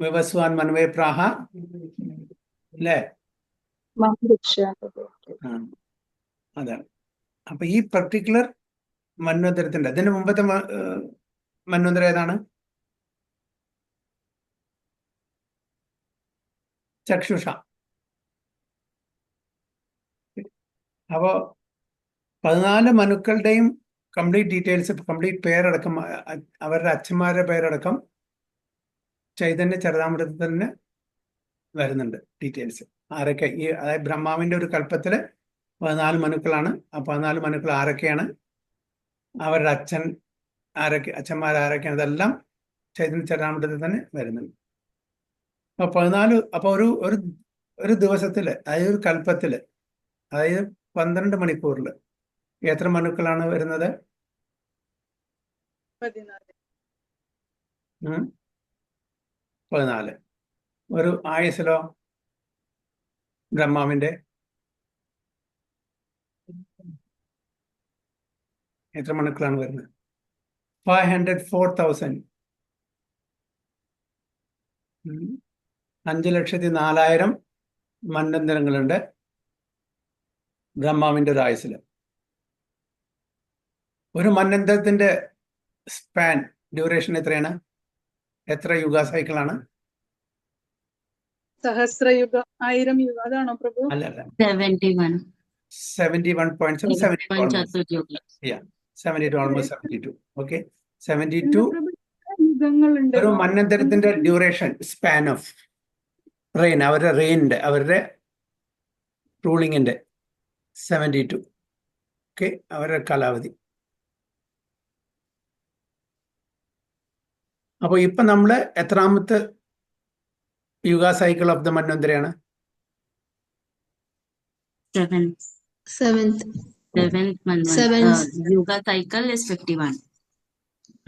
S1: വിവസ്വാൻ മനുവേ പ്രാഹ അല്ലേ? അതാണ്. അപ്പൊ ഈ പർട്ടിക്കുലർ മന്വന്തരത്തിന്റെ അതിന്റെ മുമ്പത്തെ മന്വന്തരം ഏതാണ്? ചക്ഷുഷ. അപ്പോ 14 മനുക്കളുടെയും കംപ്ലീറ്റ് ഡീറ്റെയിൽസ്, കംപ്ലീറ്റ് പേരടക്കം, അവരുടെ അച്ഛന്മാരുടെ പേരടക്കം ചൈതന്യ ചരിതാമൃതത്തിൽ തന്നെ വരുന്നുണ്ട് ഡീറ്റെയിൽസ്. ആരൊക്കെ ഈ, അതായത് ബ്രഹ്മാവിന്റെ ഒരു കൽപ്പത്തില് 14 മനുക്കളാണ്. ആ 14 മനുക്കൾ ആരൊക്കെയാണ്, അവരുടെ അച്ഛന്മാർ ആരൊക്കെയാണ്, ഇതെല്ലാം ചൈതന്യ ചരിതാമൃതത്തിൽ തന്നെ വരുന്നുണ്ട്. അപ്പൊ 14, അപ്പൊ ഒരു ദിവസത്തില്, അതായത് ഒരു കൽപ്പത്തില്, അതായത് 12 മണിക്കൂറിൽ എത്ര മനുക്കളാണ് വരുന്നത്? 14. ഒരു ആയുസ്സിലോ ബ്രഹ്മാവിന്റെ എത്ര മനുക്കളാണ് വരുന്നത്? 504,000. 5,04,000 മന്വന്തരങ്ങളുണ്ട് ബ്രഹ്മാവിന്റെ ഒരു ആയുസ്സിൽ. ഒരു മന്വന്തരത്തിന്റെ സ്പാൻ, ഡ്യൂറേഷൻ എത്രയാണ്? എത്ര യുഗ സൈക്കിളാണ്?
S3: സഹസ്രയുഗ, 1000 യുഗ. അതാണോ പ്രഭു?
S1: അല്ലല്ല,
S4: 71.
S1: 72 almost 72. ഓക്കെ, 72
S3: യുഗങ്ങളുണ്ട്.
S1: ഒരു മന്വന്തരത്തിന്റെ ഡ്യൂറേഷൻ, സ്പാൻ ഓഫ് റെയിൻ, അവരുടെ റെയിനിന്റെ, അവരുടെ റൂളിങ്ങിന്റെ 72. ഓക്കെ, അവരുടെ കാലാവധി. അപ്പൊ ഇപ്പൊ നമ്മള് എത്രാമത്തെ യുഗ സൈക്കിൾ ഓഫ് ദ മന്വന്തരയാണ്?
S2: Seventh.
S4: Yuga cycle is 51.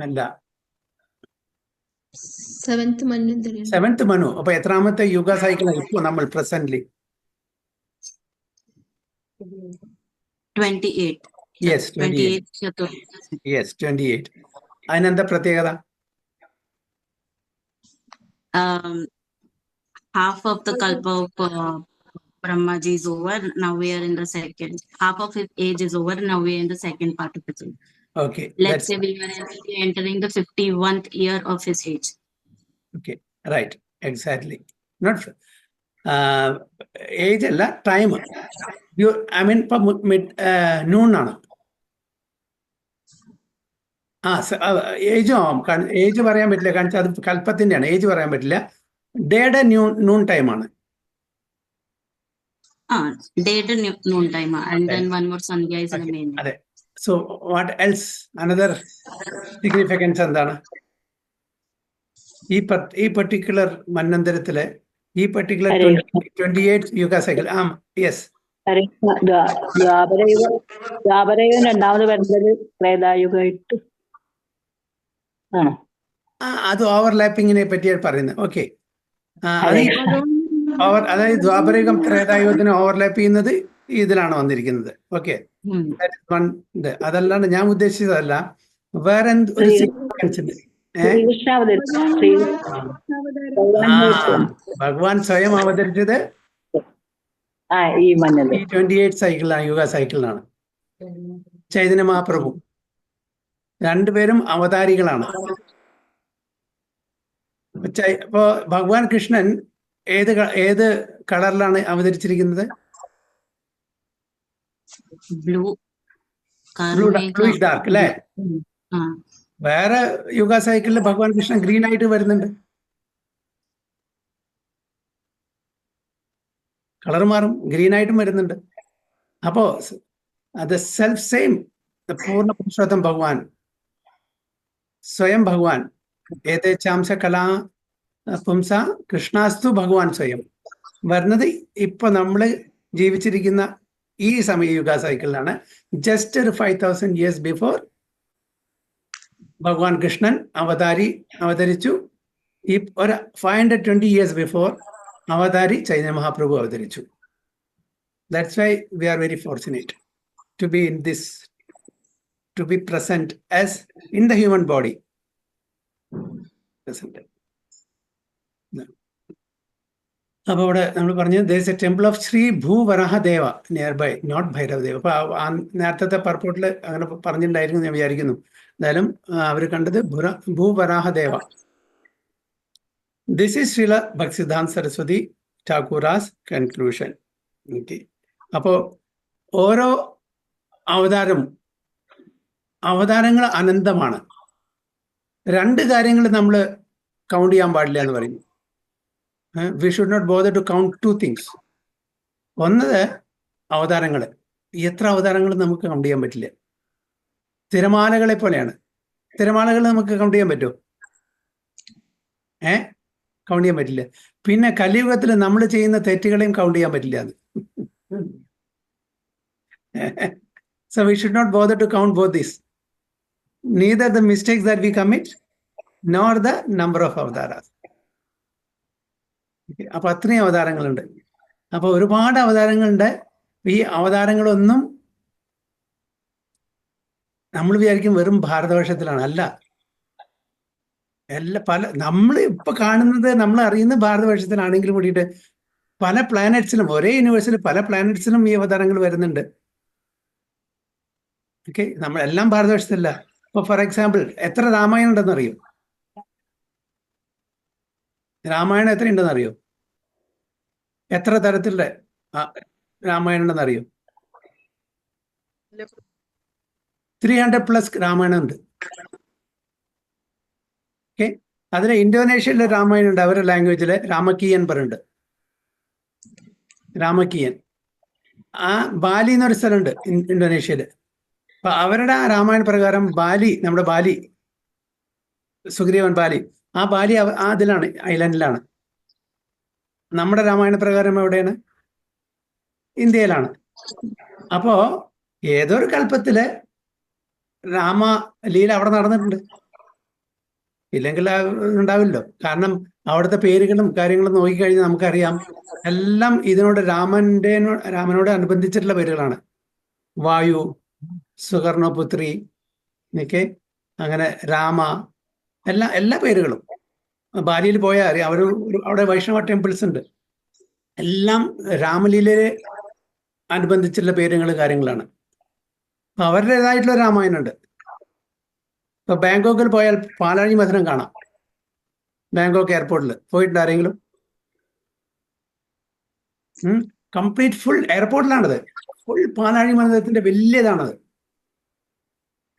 S1: അല്ല,
S2: Seventh Manvantara.
S1: 7th മനു. അപ്പൊ എത്രാമത്തെ യുഗ സൈക്കിൾ ഇപ്പൊ നമ്മൾ പ്രസന്റ്ലി?
S4: 28.
S1: Yes, 28.
S4: Chaturthi.
S1: Yes, 28. അതിനെന്താ പ്രത്യേകത?
S4: Half of the kalpa of Brahmaji is over. Now we are in the second. Half of his age is over. Now we are in the second part of his age.
S1: Okay,
S4: Let's say we are entering the 51st year of his age.
S1: okay, right, exactly. Not age അല്ല, time. I mean ഇപ്പൊ നൂണാണ്. ഏജും ആവാം. Age പറയാൻ പറ്റില്ല, കാരണം അത് കൽപ്പത്തിന്റെയാണ്, age പറയാൻ പറ്റില്ല. ഡേയുടെ നൂൺ ടൈമാണ്.
S4: Day noon time, and then one more sandhya is the main.
S1: അതെ. So what else, another significance എന്താണ് ഈ പർട്ടിക്കുലർ മന്വന്തരത്തിലെ ഈ പർട്ടിക്കുലർ 28 യുഗ സൈക്കിൾ? യെസ്.
S5: ദ്വാപരയുഗം രണ്ടാമത് വരുന്നത് ത്രേതായുഗമായിട്ട് ആണോ?
S1: അത് ഓവർലാപ്പിങ്ങിനെ പറ്റിയാണ് പറയുന്നത്. ഓക്കെ, അതായത് ദ്വാപരയുഗം ത്രേതായുഗത്തിന് ഓവർലാപ്പ് ചെയ്യുന്നത് ഇതിലാണ് വന്നിരിക്കുന്നത്. ഓക്കെ, അതല്ലാണ്ട് ഞാൻ ഉദ്ദേശിച്ചതല്ല, വേറെ ഒരു സിഗ്നിഫിക്കൻസ് ഉണ്ട്. ഭഗവാൻ സ്വയം അവതരിച്ചത് ഈ 28 സൈക്കിളിലാണ്, യുഗ സൈക്കിളിലാണ്. ചൈതന്യ മഹാപ്രഭു, രണ്ടുപേരും അവതാരികളാണ്. ഇപ്പോ ഭഗവാൻ കൃഷ്ണൻ ഏത് കളറിലാണ് അവതരിച്ചിരിക്കുന്നത്?
S4: ബ്ലൂ
S1: ഡാർക്ക് അല്ലേ? വേറെ യുഗ സൈക്കിളിൽ ഭഗവാൻ കൃഷ്ണൻ ഗ്രീൻ ആയിട്ട് വരുന്നുണ്ട്. കളർ മാറും, ഗ്രീൻ ആയിട്ടും വരുന്നുണ്ട്. അപ്പോ അത് സെൽഫ് സെയിം പൂർണ്ണ പുരുഷോത്തം ഭഗവാൻ, സ്വയം ഭഗവാൻ, ഏതേച്ചാംശ കലാ പുംസ കൃഷ്ണാസ്തു ഭഗവാൻ സ്വയം വരുന്നത് ഇപ്പൊ നമ്മള് ജീവിച്ചിരിക്കുന്ന ഈ സമയ യുഗ സൈക്കിളിലാണ്. ജസ്റ്റ് ഒരു 5000 years ബിഫോർ ഭഗവാൻ കൃഷ്ണൻ അവതരിച്ചു. ഈ ഒരു 520 years ബിഫോർ അവതാരി ചൈതന്യ മഹാപ്രഭു അവതരിച്ചു. That's why we are very fortunate to be in this, to be present as in the human body. Present. അപ്പൊ ഇവിടെ നമ്മൾ പറഞ്ഞു there is a temple of Shri ഭൂവരാഹദേവ nearby, not ഭൈരവദേവ. അപ്പൊ നേരത്തെ പർപ്പോട്ടിൽ അങ്ങനെ പറഞ്ഞിട്ടുണ്ടായിരുന്നു ഞാൻ വിചാരിക്കുന്നു. എന്തായാലും അവർ കണ്ടത് Bhuvarahadeva. This is Srila Bhaktisiddhanta Saraswati Thakura's conclusion. Okay, അപ്പോ ഓരോ അവതാരങ്ങൾ അനന്തമാണ്. രണ്ട് കാര്യങ്ങൾ നമ്മൾ കൗണ്ട് ചെയ്യാൻ പാടില്ല എന്ന് പറയുന്നു. We should not bother to count 2 things. ഒന്ന്, അവതാരങ്ങൾ. എത്ര അവതാരങ്ങൾ നമുക്ക് കൗണ്ട് ചെയ്യാൻ പറ്റില്ല. തിരമാലകളെ പോലെയാണ്. തിരമാലകൾ നമുക്ക് കൗണ്ട് ചെയ്യാൻ പറ്റുമോ? കൗണ്ട് ചെയ്യാൻ പറ്റില്ല. പിന്നെ കലിയുഗത്തിൽ നമ്മൾ ചെയ്യുന്ന തെറ്റുകളെയും കൗണ്ട് ചെയ്യാൻ പറ്റില്ല. അത് so we should not bother to count both these, neither the mistakes that we commit nor the number of avataras. അപ്പൊ അത്രയും അവതാരങ്ങളുണ്ട്. അപ്പൊ ഒരുപാട് അവതാരങ്ങളുണ്ട്. ഈ അവതാരങ്ങളൊന്നും നമ്മൾ വിചാരിക്കും വെറും ഭാരതവർഷത്തിലാണ്. അല്ല, നമ്മൾ ഇപ്പൊ കാണുന്നത്, നമ്മൾ അറിയുന്ന ഭാരതവർഷത്തിലാണെങ്കിൽ കൂടിയിട്ട് പല പ്ലാനറ്റ്സിലും, ഒരേ യൂണിവേഴ്സിൽ പല പ്ലാനറ്റ്സിലും ഈ അവതാരങ്ങൾ വരുന്നുണ്ട്. ഓക്കെ, നമ്മളെല്ലാം ഭാരതവർഷത്തില്ല. ഇപ്പൊ ഫോർ എക്സാമ്പിൾ, എത്ര രാമായണം ഉണ്ടെന്ന് അറിയോ? രാമായണം എത്ര ഉണ്ടെന്ന് അറിയോ? എത്ര തരത്തിലുള്ള രാമായണം ഉണ്ടെന്ന് അറിയോ? 300+ രാമായണം ഉണ്ട്. ഓക്കെ, അതിൽ ഇന്തോനേഷ്യയിലെ രാമായണം ഉണ്ട്. അവരുടെ ലാംഗ്വേജില് രാമക്കീയൻ പറയുന്നുണ്ട്. രാമക്കീയൻ. ബാലി എന്നൊരു സ്ഥലമുണ്ട് ഇന്തോനേഷ്യയില്. അപ്പൊ അവരുടെ ആ രാമായണ പ്രകാരം നമ്മുടെ ബാലി, സുഗ്രീവൻ ബാലി, ആ ബാലി അതിലാണ്, ഐലൻഡിലാണ്. നമ്മുടെ രാമായണ പ്രകാരം എവിടെയാണ്? ഇന്ത്യയിലാണ്. അപ്പോ ഏതൊരു കൽപ്പത്തില് രാമലീല അവിടെ നടന്നിട്ടുണ്ട്. ഇല്ലെങ്കിൽ ഉണ്ടാവില്ലോ. കാരണം അവിടുത്തെ പേരുകളും കാര്യങ്ങളും നോക്കിക്കഴിഞ്ഞാൽ നമുക്കറിയാം, എല്ലാം ഇതിനോട് രാമനോട് അനുബന്ധിച്ചിട്ടുള്ള പേരുകളാണ്. വായു, സുകർണപുത്രി, ഓക്കെ, അങ്ങനെ രാമ, എല്ലാ പേരുകളും ബാലിയിൽ പോയാൽ അറിയാം. അവിടെ വൈഷ്ണവ ടെമ്പിൾസ് ഉണ്ട്. എല്ലാം രാമലീലയെ അനുബന്ധിച്ചുള്ള പേരുകളും കാര്യങ്ങളാണ്. അപ്പൊ അവരുടേതായിട്ടുള്ള രാമായണമുണ്ട്. ഇപ്പൊ ബാങ്കോക്കിൽ പോയാൽ പാലാഴി മഥനം കാണാം. ബാങ്കോക്ക് എയർപോർട്ടിൽ പോയിട്ടുണ്ട് ആരെങ്കിലും? Complete full എയർപോർട്ടിലാണത്. ഫുൾ പാലാഴി മഥനത്തിന്റെ വലിയതാണത്.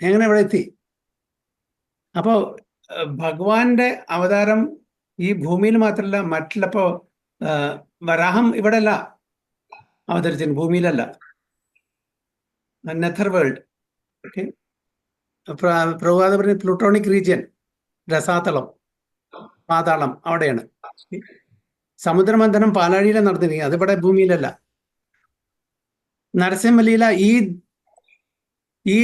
S1: എങ്ങനെ ഇവിടെ എത്തി? അപ്പോ ഭഗവാന്റെ അവതാരം ഈ ഭൂമിയിൽ മാത്രമല്ല, മറ്റുള്ളപ്പോ വരാഹം ഇവിടെ അല്ല അവതരിച്ചത്, ഭൂമിയിലല്ല, നെഥർ വേൾഡ്. ഓക്കെ, പ്രഭാത പറഞ്ഞ പ്ലൂട്ടോണിക് റീജിയൻ, രസാതളം, പാതാളം, അവിടെയാണ്. സമുദ്രമന്ഥനം പാലാഴിയിലാണ് നടന്നിരിക്കുന്നത്, അതിവിടെ ഭൂമിയിലല്ല. നരസിംഹലീല ഈ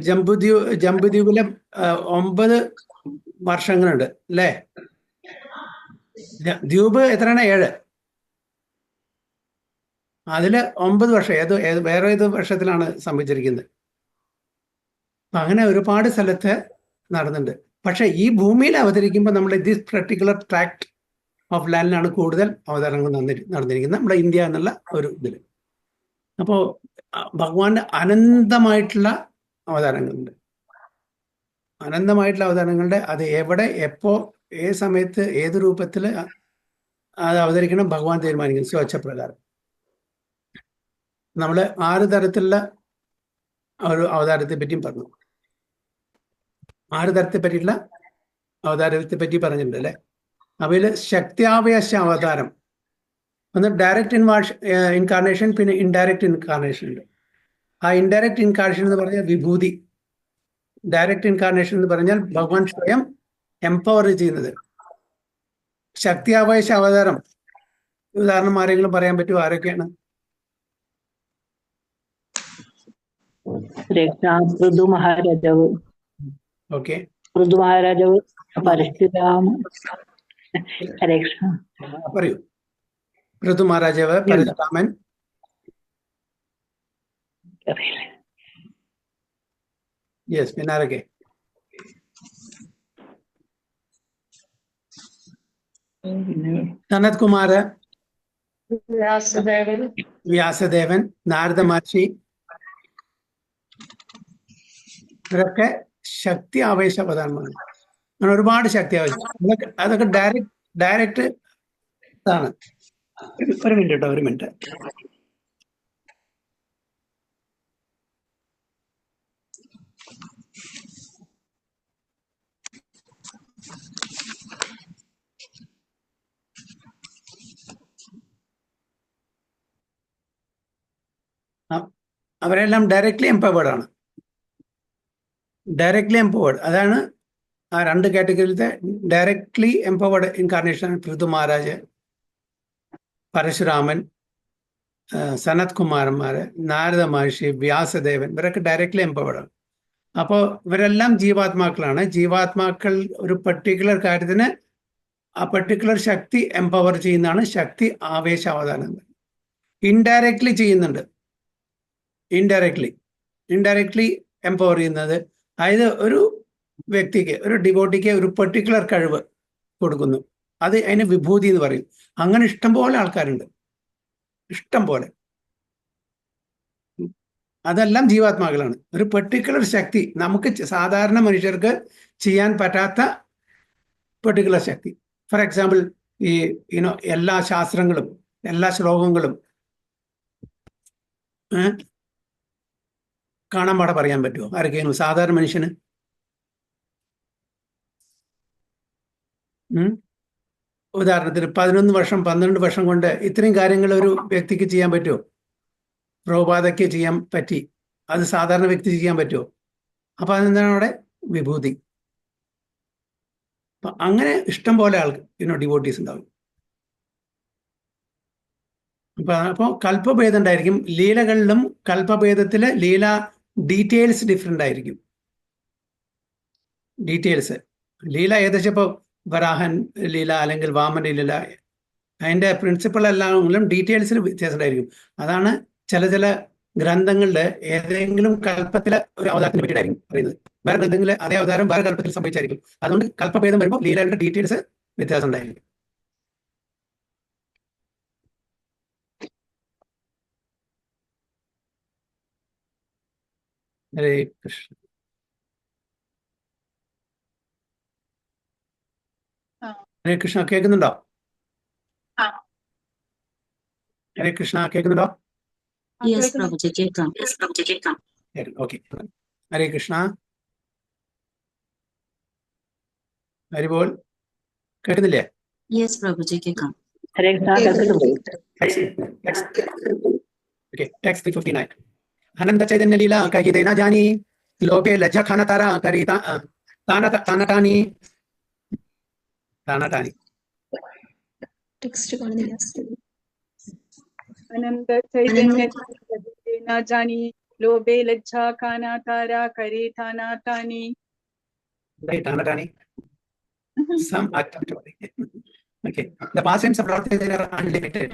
S1: ജംബുദ്വീപിലെ 9 വർഷങ്ങളുണ്ട് അല്ലേ? ദ്വീപ് എത്രയാണ്? 7. അതില് 9 വർഷം വേറെ ഏത് വർഷത്തിലാണ് സംഭവിച്ചിരിക്കുന്നത്. അങ്ങനെ ഒരുപാട് സ്ഥലത്ത് നടന്നിട്ടുണ്ട്. പക്ഷെ ഈ ഭൂമിയിൽ അവതരിക്കുമ്പോൾ നമ്മൾ ദിസ് പെർട്ടിക്കുലർ ട്രാക്ട് ഓഫ് ലാൻഡിലാണ് കൂടുതൽ അവതാരങ്ങൾ നടന്നിരിക്കുന്നത്, നമ്മുടെ ഇന്ത്യ എന്നുള്ള ഒരു ഇതിൽ. അപ്പോൾ ഭഗവാന്റെ അനന്തമായിട്ടുള്ള അവതാരങ്ങളുണ്ട്. അനന്തമായിട്ടുള്ള അവതാരങ്ങളുടെ അത് എവിടെ, എപ്പോ, ഏത് സമയത്ത്, ഏത് രൂപത്തിൽ അത് അവതരിക്കണം ഭഗവാൻ തീരുമാനിക്കുന്നു സ്വച്ഛപ്രകാരം. നമ്മൾ 6 തരത്തിലുള്ള ഒരു അവതാരത്തെ പറ്റിയും പറഞ്ഞു. 6 തരത്തെ പറ്റിയിട്ടുള്ള അവതാരത്തെ പറ്റി പറഞ്ഞിട്ടുണ്ട് അല്ലെ? അവയിൽ ശക്തിയാവേശ അവതാരം ഒന്ന് ഡയറക്റ്റ് ഇൻകാർണേഷൻ, പിന്നെ ഇൻഡയറക്റ്റ് ഇൻകാർണേഷൻ ഉണ്ട്. ആ ഇൻഡയറക്റ്റ് ഇൻകാർണേഷൻ എന്ന് പറഞ്ഞാൽ വിഭൂതി. ഡയറക്റ്റ് ഇൻകാർണേഷൻ എന്ന് പറഞ്ഞാൽ ഭഗവാൻ സ്വയം എംപവർ ചെയ്യുന്നത്. ശക്തിയാവേശ അവതാരം ഉദാഹരണം ആരെങ്കിലും പറയാൻ പറ്റുമോ? ആരൊക്കെയാണ്?
S5: പൃഥു മഹാരാജാവ്.
S1: ഓക്കെ,
S5: പൃഥു മഹാരാജാവ്, പരശുരാമ.
S1: പറയൂ. പൃഥു മഹാരാജാവ്, പരശുരാമൻ, യെസ്, പിന്നെ ആരൊക്കെ? സനത് കുമാർ, വ്യാസദേവൻ, നാരദ മഹർഷി, ഇവരൊക്കെ ശക്തി ആവേശ അവതാരമാണ്. അങ്ങനെ ഒരുപാട് ശക്തി ആവേശം, അതൊക്കെ ഡയറക്റ്റ് ആണ്. ഒരു മിനിറ്റ് കേട്ടോ, ഒരു മിനിറ്റ്. അവരെല്ലാം ഡയറക്ട്ലി എംപവേർഡ് ആണ്. ഡയറക്ട്ലി എംപവേർഡ്, അതാണ് ആ 2 കാറ്റഗറിയിലത്തെ. Directly empowered incarnation Prithu Maharaj, പരശുരാമൻ, സനത് കുമാരന്മാര്, നാരദ മഹർഷി, വ്യാസദേവൻ, ഇവരൊക്കെ ഡയറക്ട്ലി എംപവേർഡ് ആണ്. അപ്പോൾ ഇവരെല്ലാം ജീവാത്മാക്കളാണ്. ജീവാത്മാക്കൾ ഒരു പർട്ടിക്കുലർ കാര്യത്തിന് ആ പർട്ടിക്കുലർ ശക്തി എംപവർ ചെയ്യുന്നതാണ് ശക്തി ആവേശ അവതാരം. ഇൻഡയറക്ട്ലി ചെയ്യുന്നുണ്ട്. ഇൻഡയറക്ട്ലി എംപവർ ചെയ്യുന്നത്, അതായത് ഒരു വ്യക്തിക്ക്, ഒരു ഡിവോട്ടിക്ക് ഒരു പെർട്ടിക്കുലർ കഴിവ് കൊടുക്കുന്നു, അത് അതിന് വിഭൂതി എന്ന് പറയും. അങ്ങനെ ഇഷ്ടംപോലെ ആൾക്കാരുണ്ട്, ഇഷ്ടംപോലെ. അതെല്ലാം ജീവാത്മാക്കളാണ്. ഒരു പെർട്ടിക്കുലർ ശക്തി, നമുക്ക് സാധാരണ മനുഷ്യർക്ക് ചെയ്യാൻ പറ്റാത്ത പെർട്ടിക്കുലർ ശക്തി. ഫോർ എക്സാമ്പിൾ, ഈ എല്ലാ ശാസ്ത്രങ്ങളും എല്ലാ ശ്ലോകങ്ങളും കാണാൻ പാടെ പറയാൻ പറ്റുമോ ആർക്കെങ്കിലും? സാധാരണ മനുഷ്യന് ഉദാഹരണത്തിന് 11 വർഷം 12 വർഷം കൊണ്ട് ഇത്രയും കാര്യങ്ങൾ ഒരു വ്യക്തിക്ക് ചെയ്യാൻ പറ്റുമോ? പ്രഭുപാദയ്ക്ക് ചെയ്യാൻ പറ്റി, അത് സാധാരണ വ്യക്തി ചെയ്യാൻ പറ്റുമോ? അപ്പൊ അതെന്താണ് അവിടെ? വിഭൂതി. അപ്പൊ അങ്ങനെ ഇഷ്ടം പോലെ ആൾക്ക് ഡിവോട്ടീസ് ഉണ്ടാവും. അപ്പോൾ കൽപ്പഭേദം ഉണ്ടായിരിക്കും. ലീലകളിലും കൽപ്പഭേദത്തില് ലീല ഡീറ്റെയിൽസ് ഡിഫറെൻ്റ് ആയിരിക്കും. ഡീറ്റെയിൽസ് ലീല ഏകദേശം ഇപ്പോൾ വരാഹൻ ലീല അല്ലെങ്കിൽ വാമന ലീല, അതിൻ്റെ പ്രിൻസിപ്പൾ എല്ലാമെങ്കിലും ഡീറ്റെയിൽസിൽ വ്യത്യാസം ഉണ്ടായിരിക്കും. അതാണ് ചില ഗ്രന്ഥങ്ങളുടെ ഏതെങ്കിലും കൽപ്പത്തിലെ ഒരു അവതാരത്തിനെ പറ്റിയിട്ടായിരിക്കും പറയുന്നത്. വേറെ ഗ്രന്ഥങ്ങളിലെ അതേ അവതാരം വേറെ കൽപ്പത്തിൽ സംഭവിച്ചായിരിക്കും. അതുകൊണ്ട് കൽപ്പഭേദം വരുമ്പോൾ ലീലയുടെ ഡീറ്റെയിൽസ് വ്യത്യാസം ഉണ്ടായിരിക്കും. ഹരേ കൃഷ്ണ. ഹരേ കൃഷ്ണ, കേൾക്കുന്നുണ്ടോ? ഹരേ കൃഷ്ണ, കേൾക്കുന്നുണ്ടോ?
S4: യെസ് പ്രഭുജി, കേൾക്കാം.
S1: ഓക്കെ. ഹരേ കൃഷ്ണ. ഹരിബോൾ, കേൾക്കുന്നില്ലേ?
S4: യെസ് പ്രഭുജി, കേൾക്കാം.
S5: ഹരേ കൃഷ്ണ കേൾക്കുന്നുണ്ട്.
S1: Okay, text 359. Ananda Chaitanya Leela kahi na jani, loke lajja khana tara kari tanatani.
S2: Text കാണുന്നില്ല.
S3: അനന്ത ചൈതന്യ ന ജാനി ലോഭേ ലജ്ജാ ഖാനാ താരാ കരേ താനാതാനി.
S1: Tanatani. Some attempt. Okay. The past tense of Lord Chaitanya are unlimited.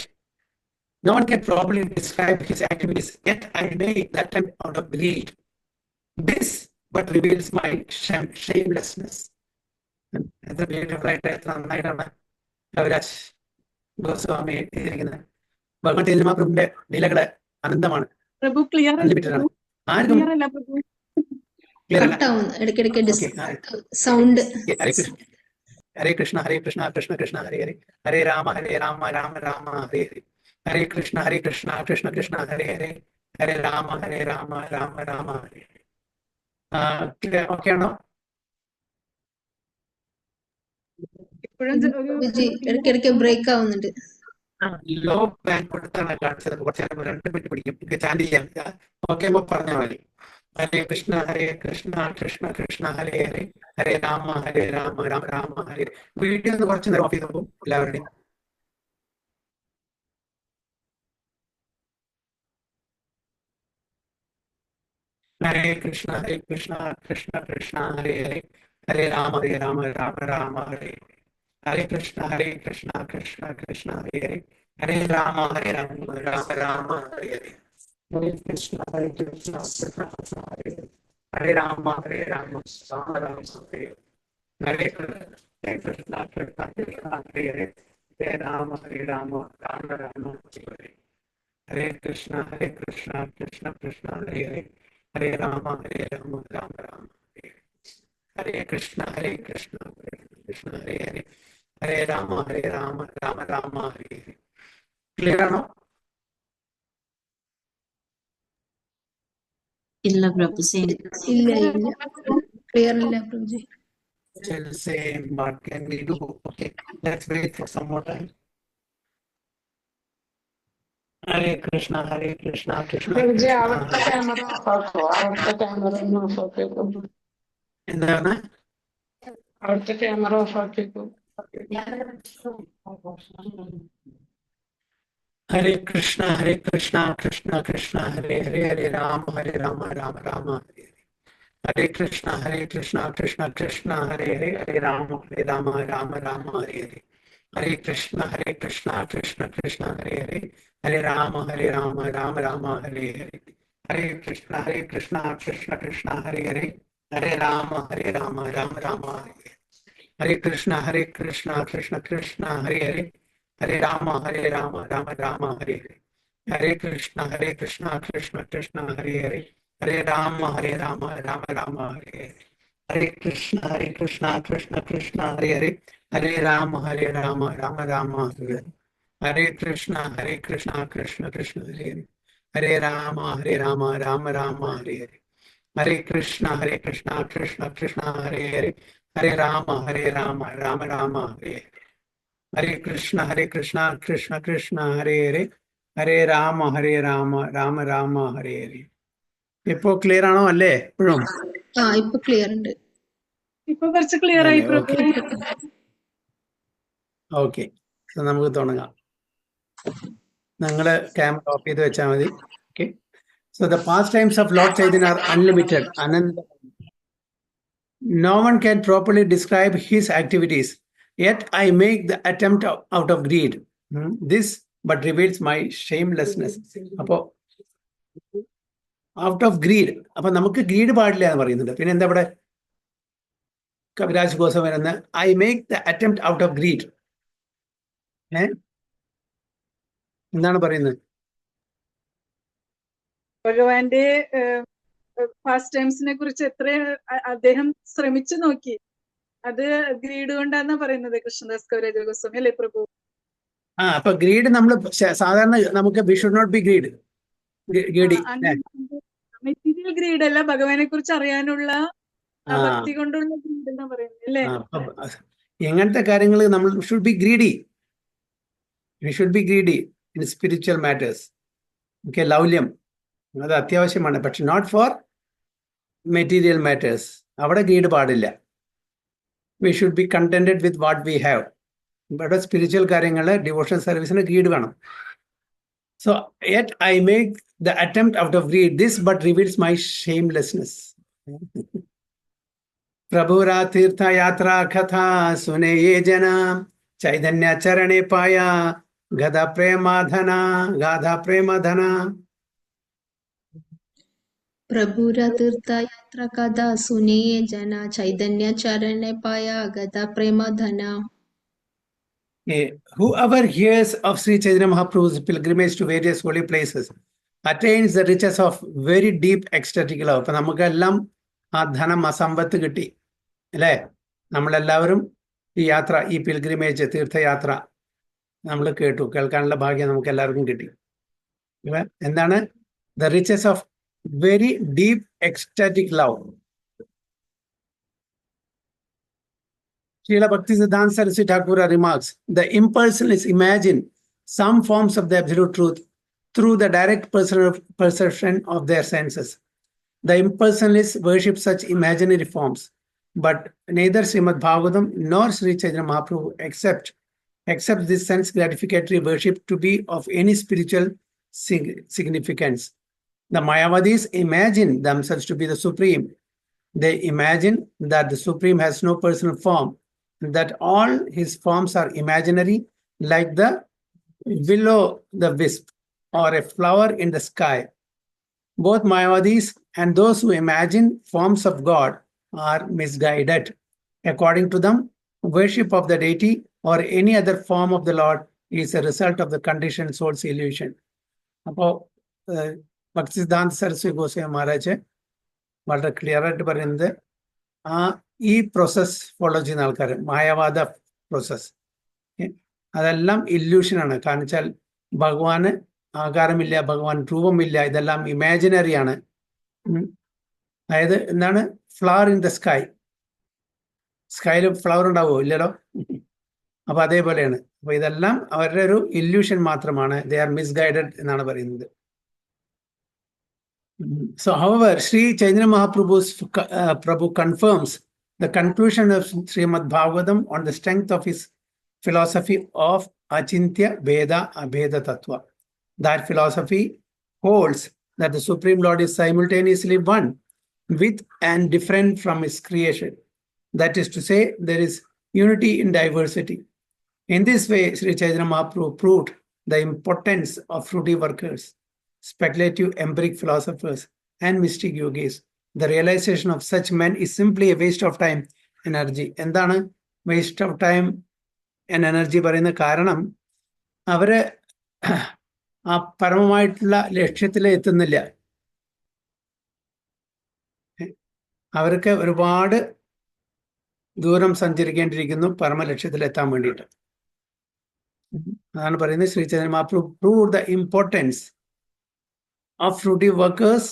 S1: No one can properly describe his activities, yet I made the attempt out of greed. This but reveals my shamelessness. As a creative writer from Kaviraj Goswami എഴുതിയിരിക്കുന്നത് ഭഗവാൻ ചൈതന്യ മഹാപ്രഭുവിന്റെ ലീലകള് അനന്തമാണ്,
S3: പ്രഭു clear
S1: unlimited ആണ്. ആർക്കും
S3: clear അല്ല പ്രഭു.
S1: Clear അല്ല.
S2: കട്ടാവുന്നു ഇടയ്ക്കിടയ്ക്ക്
S1: Okay.
S2: Sound.
S1: ഹരേ കൃഷ്ണ, ഹരേ കൃഷ്ണ, ഹരേ കൃഷ്ണ, കൃഷ്ണ കൃഷ്ണ ഹരേ ഹരേ, ഹരേ രാമ രാമ രാമ ഹരേ ഹരേ, ഹരേ കൃഷ്ണ കൃഷ്ണ കൃഷ്ണ ഹരേ ഹരേ, ഹരേ രാമ രാമ ഹരേ ഹരേ. Okay ആണോ?
S3: ഇപ്പോഴും
S2: ഇടയ്ക്കിടയ്ക്ക് ബ്രേക്ക് ആവുന്നുണ്ട്.
S1: ലോ ബാങ്ക് കൊടുത്താണ് കാണിച്ചത്. കുറച്ച് 2 മിനിറ്റ് പിടിക്കും. എനിക്ക് ചാൻഡ് ചെയ്യാം. ഓക്കെ പറഞ്ഞാൽ മതി. ഹരേ കൃഷ്ണ കൃഷ്ണ കൃഷ്ണ ഹരേ ഹരേ, ഹരേ രാമ രാമ ഹരേ. വീട്ടിൽ നിന്ന് കുറച്ച് നേരം ഓഫ് ചെയ്ത് പോകും എല്ലാവരുടെയും. ഹരേ കൃഷ്ണ കൃഷ്ണ കൃഷ്ണ ഹരേ ഹരേ, ഹരേ രാമ രാമ ഹരേ. ഹരേ കൃഷ്ണ കൃഷ്ണ കൃഷ്ണ ഹരേ ഹരേ, ഹരേ രാമ രാമ ഹരേ ഹരേ. ഹരേ കൃഷ്ണ കൃഷ്ണ കൃഷ്ണ ഹരേ ഹരേ, ഹരേ രാമ രാമ ഹരേ. ഹരേ കൃഷ്ണ കൃഷ്ണ ഹരേ ഹരേ, ഹരേ രാമ രാമ ഹരേ. ഹരേ കൃഷ്ണ കൃഷ്ണ കൃഷ്ണ ഹരേ ഹരേ, ഹരേ രാമ രാമ ഹരേ. ഹരേ കൃഷ്ണ കൃഷ്ണ കൃഷ്ണ ഹരേ ഹരേ, ഹരേ രാമ രാമ ഹരേ. ക്ലിയർ ആണോ?
S4: ഇല്ല പ്രഭു, സെയിം.
S2: ഇല്ല ക്ലിയർ ഇല്ല പ്രഭുജി.
S1: Still same, what can we do? Okay, let's wait for some more time. Hare Krishna Krishna Krishna. എന്താണ്?
S6: അവിടുത്തെ ക്യാമറ ഓഫ് ആക്കിക്കോ.
S1: ഹരേ കൃഷ്ണ കൃഷ്ണ കൃഷ്ണ ഹരേ ഹരേ, ഹരേ രാമ രാമ ഹരേ. ഹരേ കൃഷ്ണ കൃഷ്ണ കൃഷ്ണ ഹരേ ഹരേ, ഹരേ രാമ രാമ ഹരേ ഹരേ. ഹരേ കൃഷ്ണ കൃഷ്ണ കൃഷ്ണ ഹരേ ഹരേ, ഹരേ രാമ രാമ ഹരേ ഹരേ. ഹരേ കൃഷ്ണ കൃഷ്ണ കൃഷ്ണ ഹരേ ഹരേ, ഹരേ രാമ രാമ ഹരേ. ഹരേ കൃഷ്ണ കൃഷ്ണ കൃഷ്ണ ഹരേ ഹരേ, ഹരേ രാമ രാമ ഹരേ ഹരേ. ഹരേ കൃഷ്ണ കൃഷ്ണ കൃഷ്ണ ഹരേ ഹരേ, ഹരേ രാമ രാമ ഹരേ ഹരേ. ഹരേ കൃഷ്ണ കൃഷ്ണ കൃഷ്ണ ഹരേ ഹരേ, ഹരേ രാമ രാമ ഹരേ ഹരേ. ഹരേ കൃഷ്ണ കൃഷ്ണ കൃഷ്ണ ഹരേ ഹരേ, ഹരേ രാമ രാമ ഹരേ ഹരേ. ഹരേ കൃഷ്ണ കൃഷ്ണ കൃഷ്ണ ഹരേ ഹരേ, ഹരേ രാമ രാമ ഹരേ ഹരേ. ഹരേ കൃഷ്ണ കൃഷ്ണ കൃഷ്ണ ഹരേ ഹരേ, ഹരേ രാമ രാമ ഹരേ ഹരേ. ഇപ്പോ ക്ലിയർ ആണോ? അല്ലേ? ഇപ്പോഴും
S2: ഇപ്പൊ ക്ലിയർ ഉണ്ട്.
S3: ഇപ്പൊ കുറച്ച് ക്ലിയർ ആയി പ്രഭു.
S1: ഓക്കെ, നമുക്ക് തുടങ്ങാം. നിങ്ങള് ക്യാമറ ഓഫ് ചെയ്ത് വെച്ചാൽ മതി. Okay. So the past times of Lord Chaitanya R unlimited, Anantha. No one can properly describe his activities, yet I make the attempt out of greed. This but reveals my shamelessness. അപ്പോൾ out of greed. അപ്പൊ നമുക്ക് greed പാടില്ല എന്ന് പറയുന്നുണ്ട്. പിന്നെ എന്താ ഇവിടെ കവിരാജ് ഗോസ്വാമി എന്ന I make the attempt out of greed. എന്താണ് പറയുന്നത്?
S3: ഭഗവാന്റെ ഫാസ്റ്റ് ടൈംസിനെ കുറിച്ച് എത്ര അദ്ദേഹം ശ്രമിച്ചു നോക്കി. അത് ഗ്രീഡ് കൊണ്ടാന്നാ പറയുന്നത് കൃഷ്ണദാസ് കവിരാജ ഗോസ്വാമി അല്ലേ പ്രഭു?
S1: അപ്പൊ ഗ്രീഡ് നമ്മൾ സാധാരണ നമുക്ക് we should not be greed.
S3: Material greed അല്ല, ഭഗവാനെ കുറിച്ച് അറിയാനുള്ള ഭക്തി കൊണ്ടുള്ള ഗ്രീഡ് എന്നാ പറയുന്നത് അല്ലേ?
S1: എങ്ങനത്തെ കാര്യങ്ങൾ നമ്മൾ should be greedy. We should be greedy in spiritual matters. Okay, ലൗല്യം അത് അത്യാവശ്യമാണ്. പക്ഷെ നോട്ട് ഫോർ മെറ്റീരിയൽ മാറ്റേഴ്സ്. അവിടെ ഗ്രീഡ് പാടില്ല. We should be contented with what we have. ഇവിടെ സ്പിരിച്വൽ കാര്യങ്ങൾ ഡിവോഷണൽ സർവീസിന് ഗ്രീഡ് വേണം. So yet I make the attempt out of greed this but reveals my shamelessness. പ്രഭുരാ തീർത്ഥയാത്രാ കഥ സുനെ യേ ജന ചൈതന്യ ചരണേ പായ ഗദ പ്രേമധന ഗാധ പ്രേമധന.
S2: प्रभुर तीर्थ यात्रा कदा सुने ये जना चैतन्य चरण पाया गदा प्रेम धना.
S1: Whoever hears of Sri Chaitanya Mahaprabhu's pilgrimage to various holy places attains the riches of very deep ecstatic love. അപ്പൊ നമുക്കെല്ലാം ആ ധനം, ആ സമ്പത്ത് കിട്ടി അല്ലേ? നമ്മളെല്ലാവരും ഈ യാത്ര, ഈ പിൽഗ്രിമേജ് തീർത്ഥയാത്ര നമ്മൾ കേൾക്കാനുള്ള ഭാഗ്യം നമുക്ക് എല്ലാവർക്കും കിട്ടി. എന്താണ്? The riches of very deep ecstatic love. Srila Bhaktisiddhanta Saraswati Thakur remarks, the impersonalists imagine some forms of the absolute truth through the direct perception of their senses. The impersonalists worship such imaginary forms, but neither Srimad Bhagavatam nor Sri Chaitanya Mahaprabhu accept this sense gratificatory worship to be of any spiritual significance. The Mayavadis imagine themselves to be the Supreme. They imagine that the Supreme has no personal form, that all his forms are imaginary, like the will-o'-the-wisp or a flower in the sky. Both Mayavadis and those who imagine forms of God are misguided. According to them, worship of the deity or any other form of the Lord is a result of the conditioned soul's illusion. Bhaktisiddhanta Saraswati Goswami Maharaj വളരെ clear ആയിട്ട് പറയുന്നത്, ഈ process follow ചെയ്യുന്ന ആൾക്കാർ, മായാവാദ process, അതെല്ലാം ഇല്യൂഷനാണ്. കാരണം വെച്ചാൽ ഭഗവാന് ആകാരമില്ല, ഭഗവാൻ രൂപമില്ല, ഇതെല്ലാം ഇമാജിനറിയാണ്. അതായത് എന്താണ്? Flower in the sky. സ്കൈയിൽ ഫ്ലവർ ഉണ്ടാവുമോ? ഇല്ലല്ലോ. അപ്പൊ അതേപോലെയാണ്. അപ്പൊ ഇതെല്ലാം അവരുടെ ഒരു ഇല്യൂഷൻ മാത്രമാണ്. ദേ ആർ മിസ്ഗൈഡഡ് എന്നാണ് പറയുന്നത്. So, however, Sri Chaitanya Mahaprabhu's Prabhu confirms the conclusion of Srimad Bhagavatam on the strength of his philosophy of Achintya Veda Abheda Tattva. That philosophy holds that the Supreme Lord is simultaneously one with and different from his creation. That is to say, there is unity in diversity. In this way, Sri Chaitanya Mahaprabhu proved the importance of fruity workers, speculative empiric philosophers, and mystic yogis. The realization of such men is simply a waste of time and energy. എന്താണ് waste of time and energy പറയുന്ന കാരണം? അവര് ആ പരമമായിട്ടുള്ള ലക്ഷ്യത്തിൽ എത്തുന്നില്ല. അവർക്ക് ഒരുപാട് ദൂരം സഞ്ചരിക്കേണ്ടിയിരിക്കുന്നു പരമലക്ഷ്യത്തിൽ എത്താൻ വേണ്ടിയിട്ട്. അതാണ് പറയുന്നത് Shri Chaitanya Mahaprabhu proved the importance of fruity workers.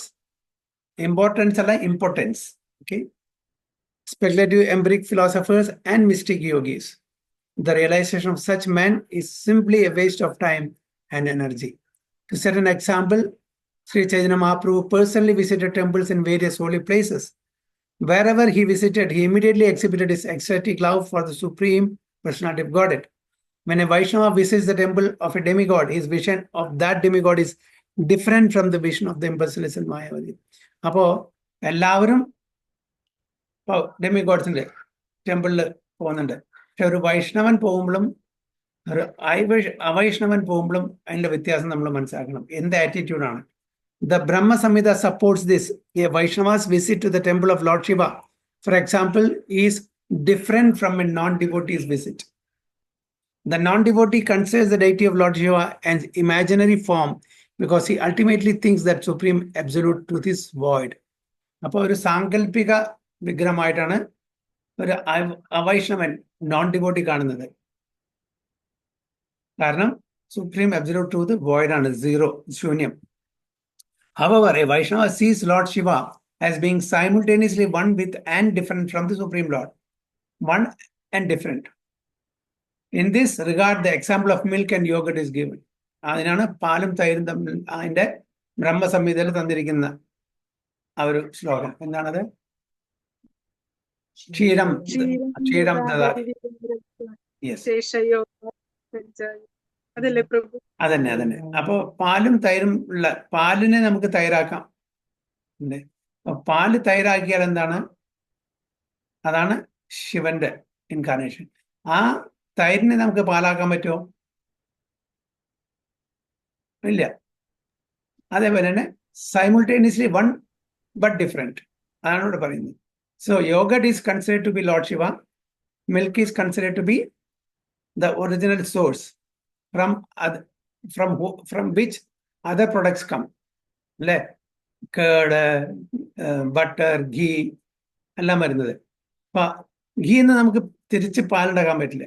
S1: Importance അല്ല, importance. Okay. Speculative empiric philosophers and mystic yogis. The realization of such men is simply a waste of time and energy. To set an example, Sri Chaitanya Mahaprabhu personally visited temples in various holy places. Wherever he visited, he immediately exhibited his ecstatic love for the Supreme Personality of Godhead. When a Vaishnava visits the temple of a demigod, his vision of that demigod is different from the vision of the impersonalist and Mayavadi. അപ്പോ എല്ലാവരും ഡെമിഗോഡ്സിന്റെ ടെമ്പിളിൽ പോകുന്നുണ്ട്. പക്ഷെ ഒരു വൈഷ്ണവൻ പോകുമ്പോഴും ഒരു അവൈഷ്ണവൻ പോകുമ്പോഴും അതിന്റെ വ്യത്യാസം നമ്മൾ മനസ്സിലാക്കണം. എന്ത് ആറ്റിറ്റ്യൂഡാണ്? The Brahma Samhita supports this. A Vaishnava's visit to the temple of Lord Shiva, for example, is different from a non-devotee's visit. The non-devotee considers the deity of Lord Shiva an imaginary form because he ultimately thinks that supreme absolute truth is void. അപ്പോൾ ഒരു സാങ്കല്പിക വിഗ്രഹമായിട്ടാണ് ഒരു അവൈഷ്ണവൻ non devotee കാണുന്നത്. കാരണം supreme absolute truth void ആണ്, zero, ശൂന്യം. However, a Vaishnava sees Lord Shiva as being simultaneously one with and different from the Supreme Lord. One and different. In this regard, the example of milk and yogurt is given. അതിനാണ് പാലും തൈരും തമ്മിൽ അതിന്റെ ബ്രഹ്മസംഹിതയിൽ തന്നിരിക്കുന്ന ആ ഒരു ശ്ലോകം. എന്താണത്? ക്ഷീരം
S3: അതല്ലേ പ്രഭു?
S1: അതന്നെ. അപ്പോ പാലും തൈരും ഉള്ള പാലിനെ നമുക്ക് തൈരാക്കാം. പാല് തൈരാക്കിയാൽ എന്താണ്? അതാണ് ശിവന്റെ ഇൻകാർണേഷൻ. ആ തൈരിനെ നമുക്ക് പാലാക്കാൻ പറ്റുമോ? ഇല്ല. അതേപോലെ തന്നെ സൈമിൾട്ടേനിയസ്ലി വൺ ബട്ട് ഡിഫറെന്റ്, അതാണ് ഇവിടെ പറയുന്നത്. So yoghurt is considered to be lord Shiva, milk is considered to be the original source from which other products come. അല്ലേ? കേട്, ബട്ടർ, ഘീ എല്ലാം വരുന്നത്. അപ്പൊ ഘീന്ന് നമുക്ക് തിരിച്ച് പാലുണ്ടാക്കാൻ പറ്റില്ല.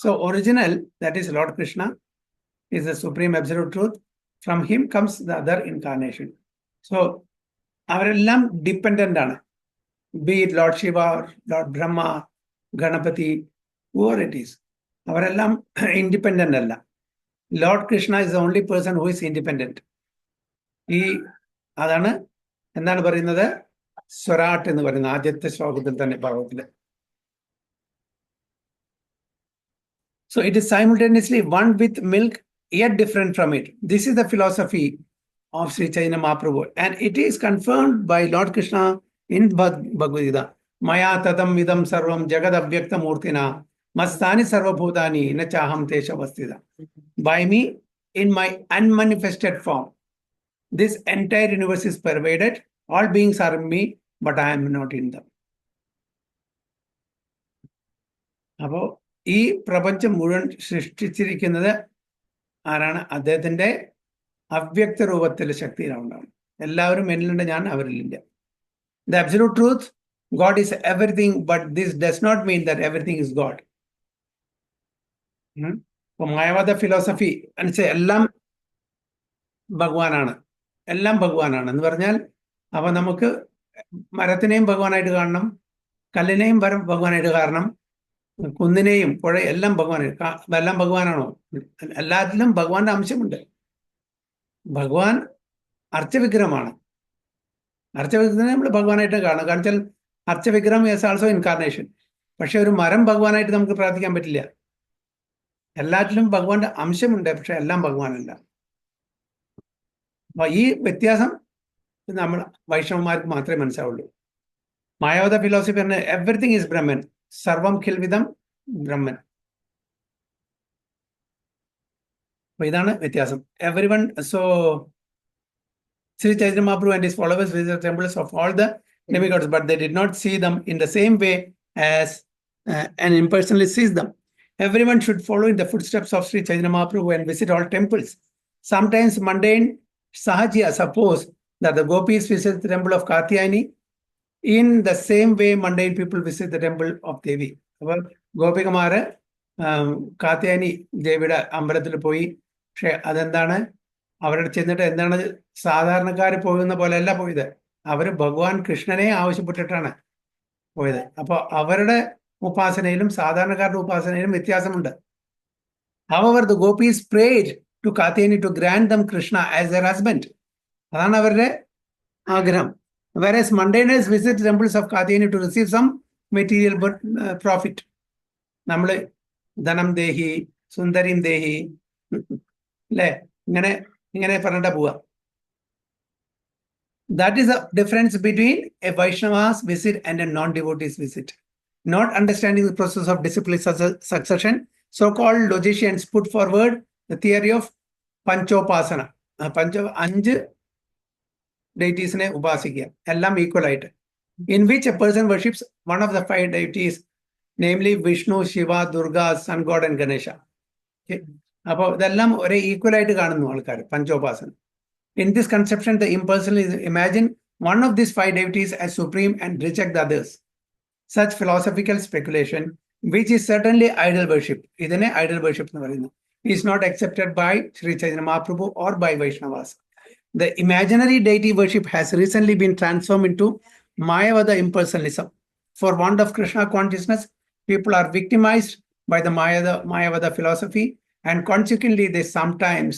S1: So original, that is Lord Krishna, is the supreme absolute truth. From him comes the other incarnation. So അവരെല്ലാം dependent ആണ്. Be it Lord Shiva, Lord Brahma, Ganapati, whoever it is. അവരെല്ലാം ഇൻഡിപെൻഡന്റ് അല്ല. Lord Krishna is the only person who is independent. അതാണ് എന്താണ് പറയുന്നത്? സ്വരാട്ട് എന്ന് പറയുന്ന ആദ്യത്തെ ശ്ലോകത്തിൽ തന്നെ ഭാഗത്തില്. So it is simultaneously one with milk yet different from it. This is the philosophy of Sri Chaitanya Mahaprabhu, and it is confirmed by Lord Krishna in Bhagavad Gita. Maya tatam vidam sarvam jagad avyakta murtina mastani sarvabhutani na chaham tesha vastida. By me, in my unmanifested form, this entire universe is pervaded. All beings are in me, but I am not in them. അപ്പോ ഈ പ്രപഞ്ചം മുഴുവൻ സൃഷ്ടിച്ചിരിക്കുന്നത് ആരാണ്? അദ്ദേഹത്തിന്റെ അവ്യക്ത രൂപത്തിലെ ശക്തിയിലാണ്. എല്ലാവരും എന്നിലുണ്ട്, ഞാൻ അവരിലില്ല. The absolute truth, God is everything, but this does not mean that everything is God. ഇപ്പൊ മായവാദ ഫിലോസഫി അനുസരിച്ച് എല്ലാം ഭഗവാനാണ്, എല്ലാം ഭഗവാനാണ് എന്ന് പറഞ്ഞാൽ അപ്പൊ നമുക്ക് മരത്തിനെയും ഭഗവാനായിട്ട് കാണണം, കല്ലിനെയും ഭഗവാനായിട്ട് കാണണം, കുന്നിനെയും പുഴ എല്ലാം എല്ലാം ഭഗവാനാണോ? എല്ലാത്തിലും ഭഗവാന്റെ അംശമുണ്ട്. ഭഗവാൻ അർച്ചവിഗ്രഹമാണ്. അർച്ചവിഗ്രഹത്തിനെ നമ്മൾ ഭഗവാനായിട്ട് കാണും. കാരണം വെച്ചാൽ അർച്ചവിഗ്രഹം ഈസ് ആൾസോ ഇൻകാർണേഷൻ. പക്ഷെ ഒരു മരം ഭഗവാനായിട്ട് നമുക്ക് പ്രാർത്ഥിക്കാൻ പറ്റില്ല. എല്ലാറ്റിലും ഭഗവാന്റെ അംശമുണ്ട്, പക്ഷെ എല്ലാം ഭഗവാനല്ല. അപ്പൊ ഈ വ്യത്യാസം നമ്മൾ വൈഷ്ണവന്മാർക്ക് മാത്രമേ മനസ്സിലാവുള്ളൂ. മായാവത ഫിലോസഫി പറഞ്ഞ എവറിത്തിങ് ഈസ് ബ്രഹ്മൻ, സർവം ഖിൽവിദം ബ്രഹ്മൻ. അപ്പൊ ഇതാണ് വ്യത്യാസം. Everyone, so Sri Chaitanya Mahaprabhu and his followers visit the temples of all the demigods, but they did not see them in the same way as an impersonally sees them. Everyone should follow in the footsteps of Sri Chaitanya Mahaprabhu and visit all temples. Sometimes mundane Sahajya suppose that the gopis visit the temple of Katyayani in the same way mundane people visit the temple of Devi. അപ്പോൾ ഗോപികമാര് കാത്യായനി ദേവിയുടെ അമ്പലത്തിൽ പോയി. പക്ഷെ അതെന്താണ്? അവരുടെ ചെന്നിട്ട് എന്താണ് സാധാരണക്കാർ പോകുന്ന പോലെയല്ല പോയത്. അവര് ഭഗവാൻ കൃഷ്ണനെ ആവശ്യപ്പെട്ടിട്ടാണ് പോയത്. അപ്പൊ അവരുടെ ഉപാസനയിലും സാധാരണക്കാരുടെ ഉപാസനയിലും വ്യത്യാസമുണ്ട്. However, the gopis prayed to Katyayani to grant them Krishna as their husband. അതാണ് അവരുടെ ആഗ്രഹം. Whereas mundaners visit temples of Katyayani to receive some material profit. നമ്മള് ധനം ദേഹി, സുന്ദരിം ദേഹി, അല്ലേ? ഇങ്ങനെ പറഞ്ഞിട്ടാ പോവാ. That is the difference between a Vaishnava's visit and a non-devotee's visit. Not understanding the process of discipline succession, so-called logicians put forward the theory of Panchopasana. അഞ്ച് ഡെയിറ്റീസിനെ ഉപാസിക്കുക, എല്ലാം equal ആയിട്ട്. In which a person worships one of the 5 deities, namely Vishnu, Shiva, Durga, sun god and Ganesha. അപ്പോൾ ഇതെല്ലാം ഒരേ equal ആയിട്ട് കാണുന്നു ആൾക്കാർ, പഞ്ചോപാസന. In this conception, the impersonal is imagine one of these 5 deities as supreme and reject the others. Such philosophical speculation, which is certainly idol worship, idane idol worship nu parayunnu, is not accepted by Sri Chaitanya Mahaprabhu or by Vaishnavas. The imaginary deity worship has recently been transformed into Mayavada impersonalism. For want of Krishna consciousness, people are victimized by the Mayavada philosophy, and consequently they sometimes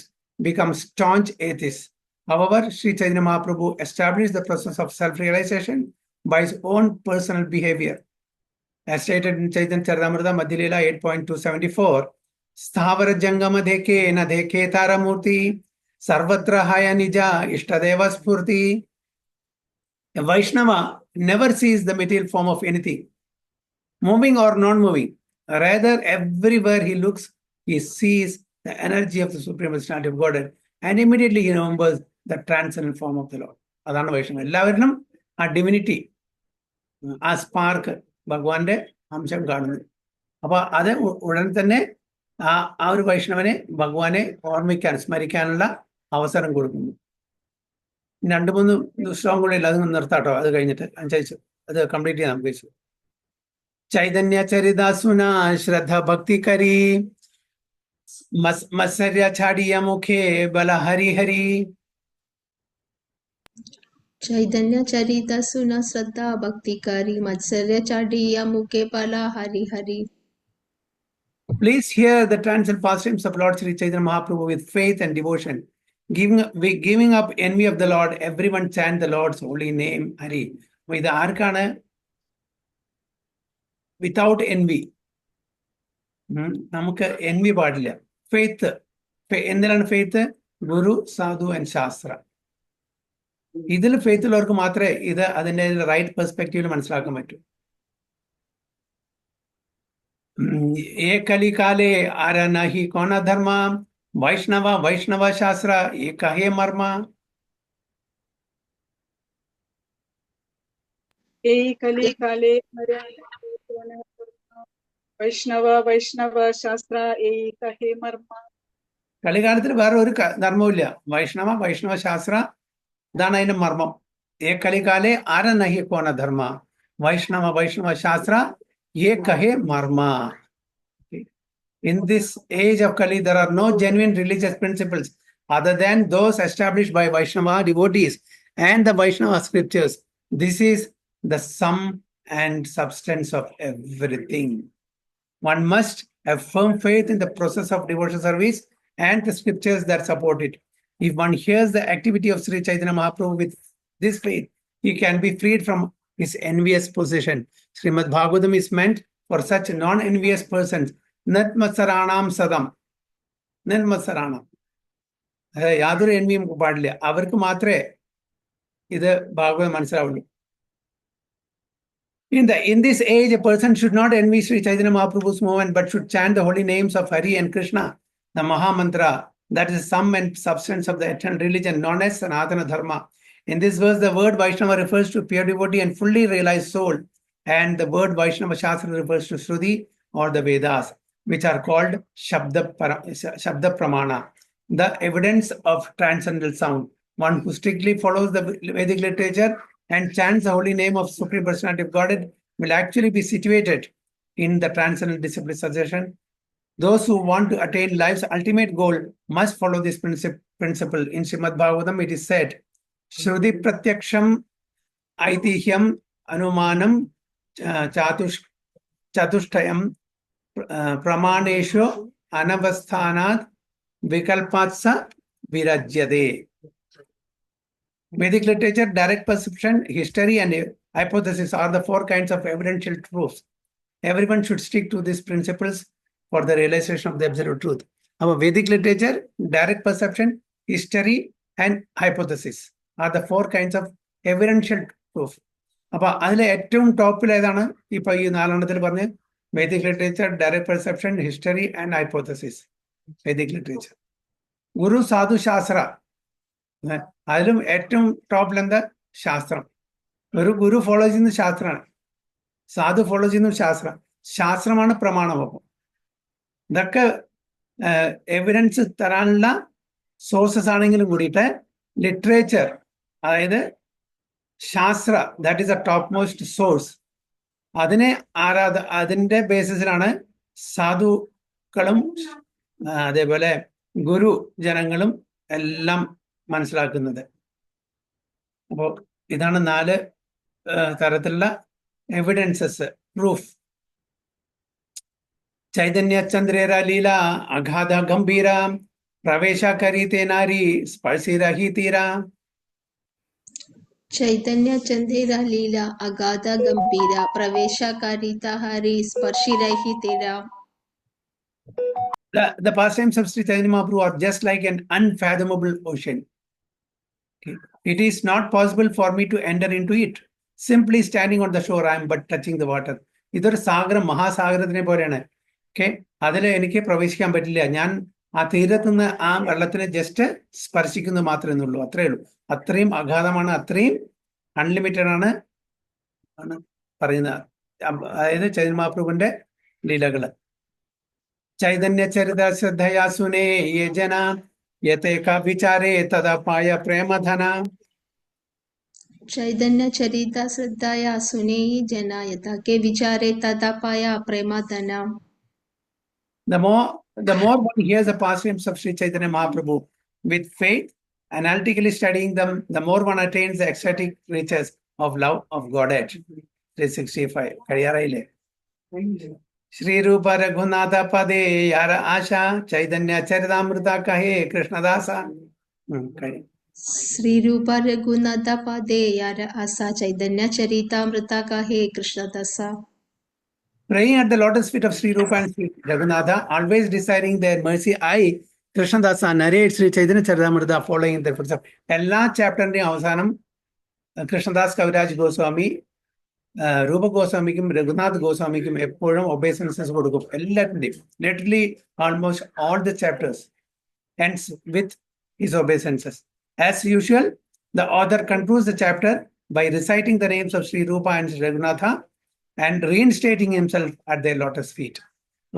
S1: become staunch atheists. However, Sri Chaitanya Mahaprabhu established the process of self-realization by his own personal behavior. As stated in Chaitanya Charitamrita Madhya Leela 8.274, Sthavara Jangama Dheke na Dheke Taramurti Sarvatra Haya Nija Ishtadeva Spurti. A Vaishnava never sees the material form of anything, moving or non-moving. Rather, everywhere he looks, he sees the energy of the Supreme Personality of Godhead, and immediately he remembers the transcendent form of the Lord. അതാണ് വൈഷ്ണവം. എല്ലാവരിലും ആ divinity, ആ spark, ഭഗവാന്റെ അംശം കാണുന്നു. അപ്പൊ അത് ഉടൻ തന്നെ ആ ഒരു വൈഷ്ണവനെ ഭഗവാനെ ഓർമ്മിക്കാൻ, സ്മരിക്കാനുള്ള അവസരം കൊടുക്കുന്നു. 2-3 ശ്ലോകം കൂടെ ഇല്ല, അത് നിർത്താട്ടോ, അത് കഴിഞ്ഞിട്ട് അഞ്ചയച്ചു അത് കംപ്ലീറ്റ് ചെയ്യാൻ നമുക്ക്. ചൈതന്യ ചരിതാസുന ശ്രദ്ധ ഭക്തി കരി മത്സര്യ ഛാടിയ മുഖേ ബല ഹരി ഹരി.
S2: चैतन्य चरित सुन श्रद्धा भक्ति करी मत्सर्य चाडिया मुके पला Hari Hari.
S1: Please hear the transcendent pastimes of Lord Sri Chaitanya Mahaprabhu with faith and devotion. Giving up envy of the Lord, everyone chant the Lord's holy name, Hari. ഇത് ആർക്കാണ്? വിത്തൗട്ട് എൻവി. നമുക്ക് എൻവി പാടില്ല. ഫെയ്ത്ത്, എന്തിനാണ് ഫെയ്ത്ത്? ഗുരു, സാധു ആൻഡ് ശാസ്ത്ര. ഇതിൽ faith ഉള്ളവർക്ക് മാത്രമേ ഇത് അതിൻ്റെ റൈറ്റ് പെർസ്പെക്റ്റീവിൽ മനസ്സിലാക്കാൻ പറ്റൂ. ഏ കലികാലേ ആര നഹി കോന ധർമ്മ വൈഷ്ണവ വൈഷ്ണവ ശാസ്ത്ര ഏക ഹേ മർമ്മ.
S3: ഏ കലികാലേ വൈഷ്ണവ വൈഷ്ണവ ശാസ്ത്ര ഏക ഹേ മർമ്മ.
S1: കളികാലത്തിൽ വേറെ ഒരു ധർമ്മവും ഇല്ല. വൈഷ്ണവ വൈഷ്ണവ ശാസ്ത്ര, ഇതാണ് അതിന്റെ മർമ്മം. ഏ കലികാലേ ആര നഹി കോന ധർമ്മ വൈഷ്ണവ വൈഷ്ണവ ശാസ്ത്ര ഏക ഹേ മർമ്മ. In this age of Kali, there are no genuine religious principles other than those established by Vaishnava devotees and the Vaishnava scriptures. This is the sum and substance of everything. One must have firm faith in the process of devotional service and the scriptures that support it. If one hears the activity of Sri Chaitanya Mahaprabhu with this faith, he can be freed from his envious position. Srimad Bhagavatam is meant for such non-envious persons. Natmatsaranam sadam. Natmatsaranam. യാതൊരു envyയും പാടില്ല. അവർക്ക് മാത്രമേ ഇത് ഭാഗവതം മനസ്സിലാവുള്ളൂ. In this age, a person should not envy Sri Chaitanya Mahaprabhu's movement, but should chant the holy names of Hari and Krishna, the Maha Mantra, that is the sum and substance of the eternal religion known as Sanatana Dharma. In this verse, the word Vaishnava refers to pure devotee and fully realized soul, and the word Vaishnava Shastra refers to Shruti or the Vedas, which are called Shabda Pramana, the evidence of transcendental sound. One who strictly follows the Vedic literature and chants the holy name of Supreme Personality of Godhead will actually be situated in the transcendental discipline suggestion. Those who want to attain life's ultimate goal must follow this principle. In Srimad Bhagavatam, it is said, Shruti Pratyaksham Aitihyam Anumanam Chatushtayam Pramaneshu Anavasthanat Vikalpatsa Virajyade. Vedic literature, direct perception, history, and hypothesis are the 4 kinds of evidential truths. Everyone should stick to these principles for the realization of the absolute truth. Our Vedic literature, direct perception, history, and hypothesis are the 4 kinds of evidential proof. അപ്പൊ അതിലെ ഏറ്റവും ടോപ്പിൽ ഏതാണ്? ഇപ്പൊ ഈ 4 പറഞ്ഞ് Vedic literature, direct perception, history, and hypothesis. Vedic literature. Guru Sadhu Shastra. അതിലും ഏറ്റവും ടോപ്പിൽ എന്താ? ശാസ്ത്രം. ഒരു ഗുരു ഫോളോ ചെയ്യുന്ന ശാസ്ത്രമാണ്, സാധു ഫോളോ ചെയ്യുന്ന ശാസ്ത്രം. ശാസ്ത്രമാണ് പ്രമാണം. അപ്പം ഇതൊക്കെ എവിഡൻസ് തരാനുള്ള സോഴ്സസ് ആണെങ്കിലും കൂടിയിട്ട് ലിറ്ററേച്ചർ, അതായത് ശാസ്ത്ര, that is A top most source. അതിനെ അതിന്റെ ബേസിസിലാണ് സാധുക്കളും അതേപോലെ ഗുരു ജനങ്ങളും എല്ലാം മനസ്സിലാക്കുന്നത്. അപ്പോൾ ഇതാണ് 4 തരത്തിലുള്ള എവിഡൻസസ്, പ്രൂഫ്. ചൈതന്യചന്ദ്രേര ലീല അഗാധ ഗംഭീര പ്രവേശകരി തേനാരി സ്പർശിരഹി തീര.
S2: ചൈതന്യ ചന്ദേര ലീല അഗാധ ഗംഭീര പ്രവേശകാരിത ഹരി സ്പർശിരഹി തീര.
S1: The pastimes of Sri Chaitanya Mahaprabhu are just like an unfathomable ocean. Okay. It is not possible for me to enter into it. Simply standing on the shore, I am but touching the water. ഇതൊരു സാഗരം, മഹാസാഗരത്തിനെ പോലെയാണ്. Okay, അതിൽ എനിക്ക് പ്രവേശിക്കാൻ പറ്റില്ല. ഞാൻ ആ തീരത്തുനിന്ന് ആ വെള്ളത്തിനെ ജസ്റ്റ് സ്പർശിക്കുന്നത് മാത്രമേ ഉള്ളൂ, അത്രേ ഉള്ളൂ. അത്രയും അഗാധമാണ്, അത്രയും അൺലിമിറ്റഡ് ആണ് പറയുന്നത്. അതായത് ചൈതന്യ മഹാപ്രഭുവിന്റെ ലീലകള്. ചൈതന്യ ചരിത ശ്രദ്ധയാ സുനേ യേ ജന യതേകാ വിചാരേ തദാ പായ പ്രേമധന.
S2: ചൈതന്യ ചരിത ശ്രദ്ധയ സുനേയി ജന യഥാ കെ വിചാരേ തഥാ പായ പ്രേമധന.
S1: The more one hears the pastimes of Sri Chaitanya Mahaprabhu with faith, analytically studying them, the more one attains the ecstatic riches of love of Godhead. 365. Kariyarayile. Shri Rupa Raghunatha Pade Yara Asha Chaitanya Charitamrita Kahe Krishnadasa.
S2: Shri രൂപ രഘുനാഥ പദേ യാര ആസ Chaitanya ചരിതാമൃത Kahe Krishnadas.
S1: Praying at the lotus feet of Sri Rupa and Sri Raghunatha, always desiring their mercy, I, Krishnadasa, narrate Sri Chaitanya Charitamrita following their footsteps. എല്ലാ ചാപ്റ്ററിന്റെയും അവസാനം കൃഷ്ണദാസ് കവിരാജ് ഗോസ്വാമി രൂപ ഗോസ്വാമിക്കും രഘുനാഥ് ഗോസ്വാമിക്കും എപ്പോഴും ഒബേസൻസസ് കൊടുക്കും. എല്ലാത്തിൻ്റെയും literally almost all the chapters ends with his obeisances. As usual, the author concludes the chapter by reciting the names of Sri Rupa and Sri Raghunatha and reinstating himself at their lotus feet.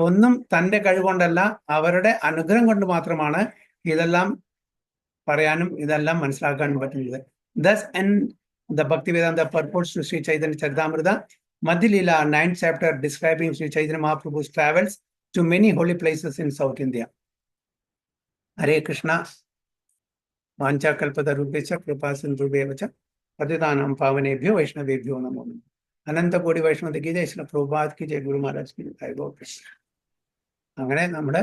S1: ഒന്നും തൻ്റെ കഴിവുകൊണ്ടല്ല, അവരുടെ അനുഗ്രഹം കൊണ്ട് മാത്രമാണ് ഇതെല്ലാം പറയാനും ഇതെല്ലാം മനസ്സിലാക്കാനും പറ്റുന്നത്. Thus end the Bhaktivedanta purports to Sri Chaitanya Charitamrita, Madhya Leela, 9th chapter, describing Sri Chaitanya Mahaprabhu's travels to many holy places in South India. Hare Krishna. Vancha kalpada rupecha kripa sindhubevacha patitanam pavanebhyo vaishnavebhyo namo namaः. അനന്ത കോടി വൈഷ്ണവ की जय, श्री प्रभुपाद की जय, गुरु महाराज की जय. അങ്ങനെ നമ്മുടെ